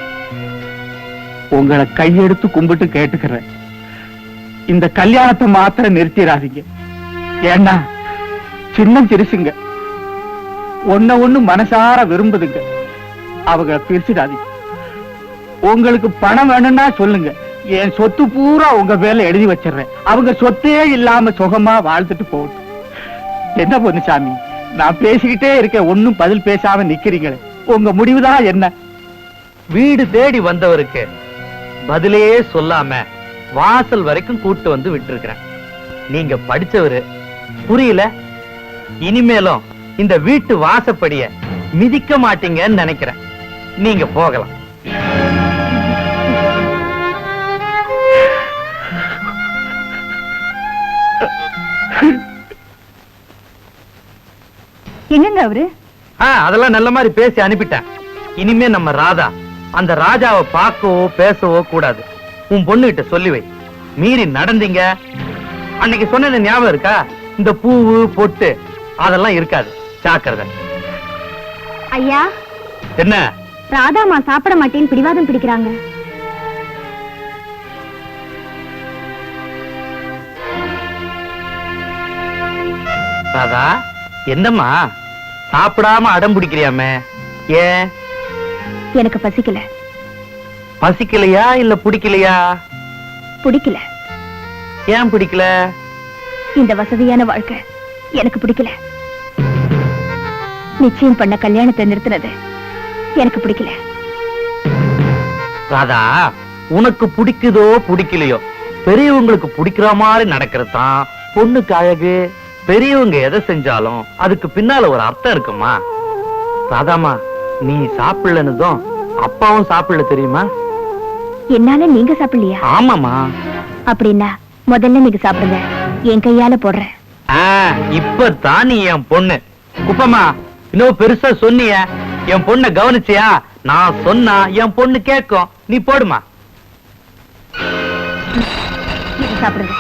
உங்களை கையெடுத்து கும்பிட்டு கேட்டுக்கிறேன், இந்த கல்யாணத்தை மாத்திரம் நிறுத்திடாதீங்க. ஏன்னா சின்னம் சிரிசுங்க, ஒண்ணு மனசார விரும்புதுங்க. அவங்க பிரிச்சிடாதீங்க. உங்களுக்கு பணம் வேணும்னா சொல்லுங்க, என் சொத்து பூரா உங்க பேர்ல எழுதி வச்சிடுறேன். அவங்க சொத்தே இல்லாம சுகமா வாழ்ந்துட்டு போகட்டும். என்ன பொன்னுசாமி, நான் பேசிக்கிட்டே இருக்கேன், ஒன்னும் பதில் பேசாம நிக்கிறீங்களே, உங்க முடிவுதான் என்ன? வீடு தேடி வந்தவருக்கு பதிலே சொல்லாம வாசல் வரைக்கும் கூட்டு வந்து விட்டுருக்கிறேன். நீங்க படிச்சவரு, புரியல? இனிமேலும் இந்த வீட்டு வாசப்படிய மிதிக்க மாட்டீங்கன்னு நினைக்கிறேன். நீங்க போகலாம். எங்கங்க அவரு? அதெல்லாம் நல்ல மாதிரி பேசி அனுப்பிட்டேன். இனிமே நம்ம ராதா அந்த ராஜாவை பார்க்கவோ பேசவோ கூடாது. உன் பொண்ணுகிட்ட சொல்லி வை. மீறி நடந்தீங்க, அன்னைக்கு சொன்னது ஞாபகம் இருக்கா? இந்த பூவு பொட்டு அதெல்லாம் இருக்காது. ஜாக்கிரதை. ஐயா, என்ன? ராதாமா சாப்பிட மாட்டேன்னு பிடிவாதம் பிடிக்கிறாங்க. ராதா, என்னம்மா சாப்பிடாம அடம் பிடிக்கிறியாமே? ஏன்? எனக்கு பசிக்கல. பசிக்கலையா இல்ல பிடிக்கலையா? பிடிக்கல. ஏன் பிடிக்கல? இந்த வசதியான வாழ்க்கை எனக்கு பிடிக்கல. நிச்சயம் பண்ண கல்யாணத்தை நிறுத்தினது எனக்கு பிடிக்கல. ராதா, உனக்கு பிடிக்குதோ பிடிக்கலையோ, பெரியவங்களுக்கு பிடிக்கிற மாதிரி நடக்கிறது தான் பொண்ணுக்கு அழகு. பெரியவங்க எதை செஞ்சாலும் அதுக்கு பின்னால ஒரு அர்த்தம் இருக்குமா? ராதாமா, நீ சாப்பிடலன்னுதும் அப்பாவும் சாப்பிடல, தெரியுமா? என்னால நீங்க சாப்பிடலையா? ஆமாமா. அப்படின்னா முதல்ல நீங்க சாப்பிடுங்க, என் கையால போடுறேன். இப்பதான் நீ என் பொண்ணு. குப்பமா, இன்னும் பெருசா சொன்னிய, என் பொண்ணை கவனிச்சியா? நான் சொன்னா என் பொண்ணு கேட்கும். நீ போடுமா. இது சாப்பிடுங்க.